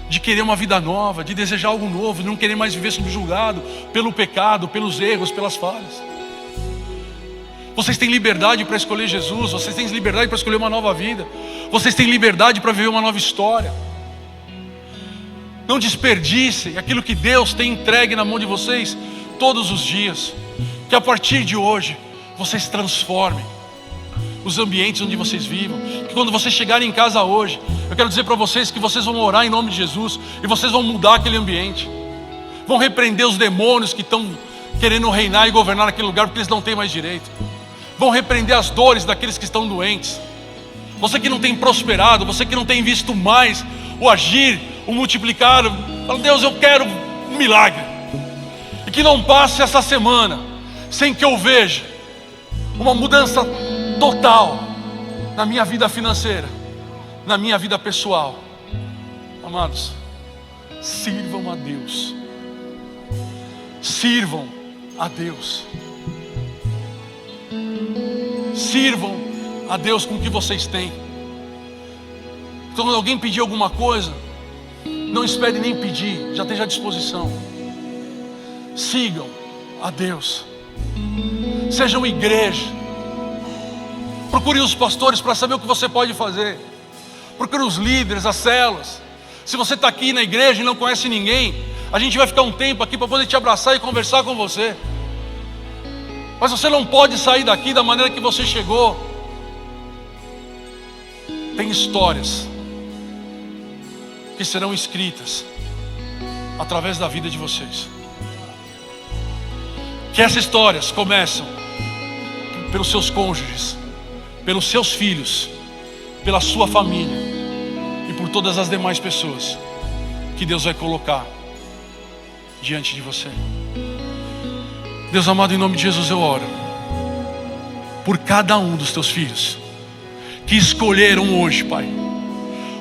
de querer uma vida nova, de desejar algo novo, de não querer mais viver subjugado pelo pecado, pelos erros, pelas falhas. Vocês têm liberdade para escolher Jesus, vocês têm liberdade para escolher uma nova vida, vocês têm liberdade para viver uma nova história. Não desperdicem aquilo que Deus tem entregue na mão de vocês todos os dias. Que a partir de hoje vocês transformem os ambientes onde vocês vivam. Que quando vocês chegarem em casa hoje, eu quero dizer para vocês que vocês vão orar em nome de Jesus e vocês vão mudar aquele ambiente. Vão repreender os demônios que estão querendo reinar e governar naquele lugar, porque eles não têm mais direito. Vão repreender as dores daqueles que estão doentes. Você que não tem prosperado, você que não tem visto mais o agir, o multiplicar, fala: Deus, eu quero um milagre. E que não passe essa semana sem que eu veja uma mudança total na minha vida financeira, na minha vida pessoal. Amados, sirvam a Deus. Sirvam a Deus. Sirvam a Deus com o que vocês têm. Então, quando alguém pedir alguma coisa, não espere nem pedir, já esteja à disposição. Sigam a Deus. Sejam igreja. Procure os pastores para saber o que você pode fazer. Procure os líderes, as células. Se você está aqui na igreja e não conhece ninguém, a gente vai ficar um tempo aqui para poder te abraçar e conversar com você. Mas você não pode sair daqui da maneira que você chegou. Tem histórias que serão escritas através da vida de vocês. Que essas histórias começam pelos seus cônjuges, pelos seus filhos, pela sua família e por todas as demais pessoas que Deus vai colocar diante de você. Deus amado, em nome de Jesus eu oro por cada um dos teus filhos que escolheram hoje, Pai,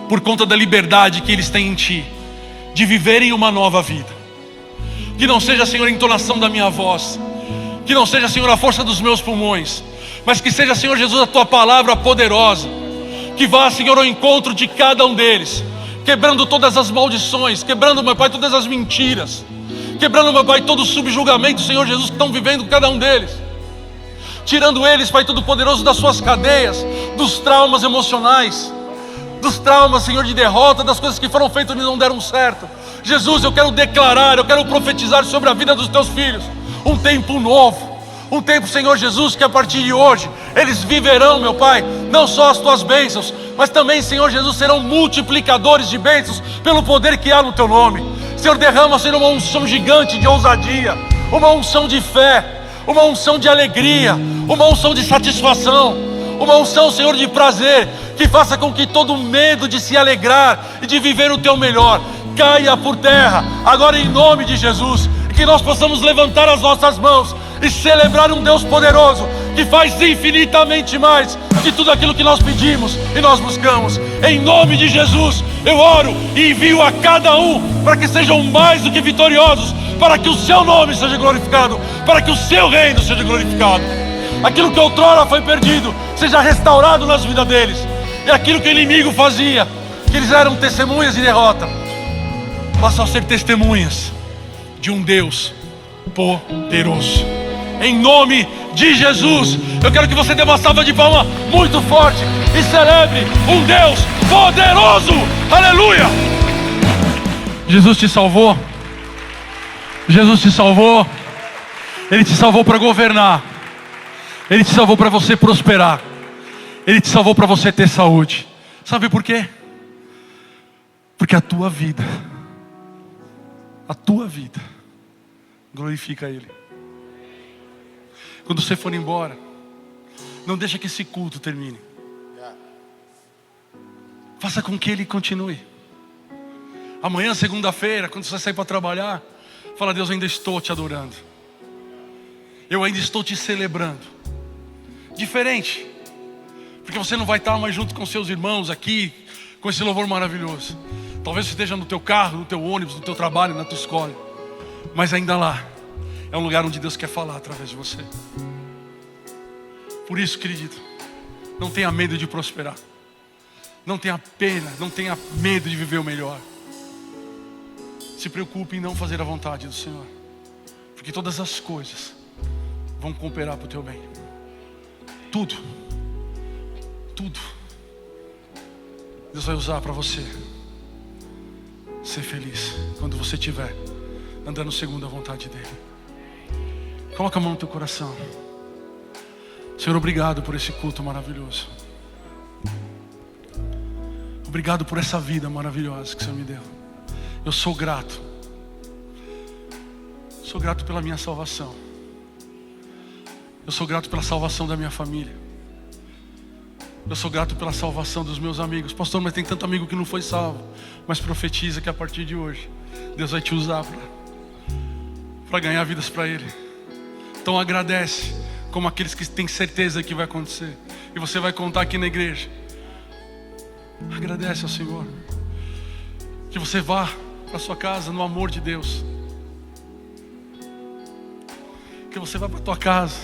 por conta da liberdade que eles têm em Ti, de viverem uma nova vida. Que não seja, Senhor, a entonação da minha voz, que não seja, Senhor, a força dos meus pulmões, mas que seja, Senhor Jesus, a Tua palavra poderosa, que vá, Senhor, ao encontro de cada um deles, quebrando todas as maldições, quebrando, meu Pai, todas as mentiras, quebrando, meu Pai, todo o subjugamento, Senhor Jesus, que estão vivendo cada um deles, tirando eles, Pai Todo-Poderoso, das suas cadeias, dos traumas emocionais, dos traumas, Senhor, de derrota, das coisas que foram feitas e não deram certo. Jesus, eu quero declarar, eu quero profetizar sobre a vida dos teus filhos um tempo novo, um tempo, Senhor Jesus, que a partir de hoje eles viverão, meu Pai, não só as tuas bênçãos, mas também, Senhor Jesus, serão multiplicadores de bênçãos pelo poder que há no teu nome. Senhor, derrama, Senhor, uma unção gigante de ousadia, uma unção de fé, uma unção de alegria, uma unção de satisfação, uma unção, Senhor, de prazer, que faça com que todo medo de se alegrar e de viver o teu melhor caia por terra, agora em nome de Jesus, e que nós possamos levantar as nossas mãos e celebrar um Deus poderoso, que faz infinitamente mais de tudo aquilo que nós pedimos e nós buscamos. Em nome de Jesus, eu oro e envio a cada um para que sejam mais do que vitoriosos, para que o seu nome seja glorificado, para que o seu reino seja glorificado. Aquilo que outrora foi perdido seja restaurado nas vidas deles, e aquilo que o inimigo fazia, que eles eram testemunhas de derrota, passam a ser testemunhas de um Deus poderoso. Em nome de Jesus, eu quero que você dê uma salva de palmas muito forte e celebre um Deus poderoso. Aleluia! Jesus te salvou. Jesus te salvou. Ele te salvou para governar. Ele te salvou para você prosperar. Ele te salvou para você ter saúde. Sabe por quê? Porque a tua vida glorifica Ele. Quando você for embora, não deixa que esse culto termine. Faça com que ele continue. Amanhã, segunda-feira, quando você sair para trabalhar, fala: Deus, eu ainda estou te adorando, eu ainda estou te celebrando. Diferente, porque você não vai estar mais junto com seus irmãos aqui, com esse louvor maravilhoso. Talvez você esteja no teu carro, no teu ônibus, no teu trabalho, na tua escola, mas ainda lá é um lugar onde Deus quer falar através de você. Por isso, querido, não tenha medo de prosperar. Não tenha pena, não tenha medo de viver o melhor. Se preocupe em não fazer a vontade do Senhor, porque todas as coisas vão cooperar para o teu bem. Tudo. Deus vai usar para você ser feliz quando você estiver andando segundo a vontade dEle. Coloca a mão no teu coração. Senhor, obrigado por esse culto maravilhoso. Obrigado por essa vida maravilhosa que o Senhor me deu. Eu sou grato. Sou grato pela minha salvação. Eu sou grato pela salvação da minha família. Eu sou grato pela salvação dos meus amigos. Pastor, mas tem tanto amigo que não foi salvo. Mas profetiza que a partir de hoje Deus vai te usar para ganhar vidas para Ele. Então agradece como aqueles que têm certeza que vai acontecer. E você vai contar aqui na igreja. Agradece ao Senhor. Que você vá para sua casa no amor de Deus. Que você vá para tua casa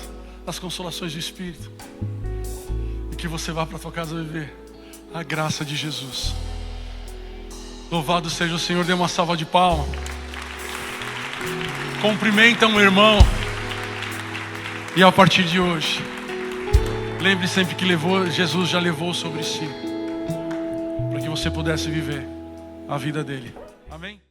nas consolações do Espírito. E que você vá para tua casa viver a graça de Jesus. Louvado seja o Senhor. Dê uma salva de palmas. Cumprimenta um irmão. E a partir de hoje, lembre sempre que Jesus já levou sobre si, para que você pudesse viver a vida dele. Amém?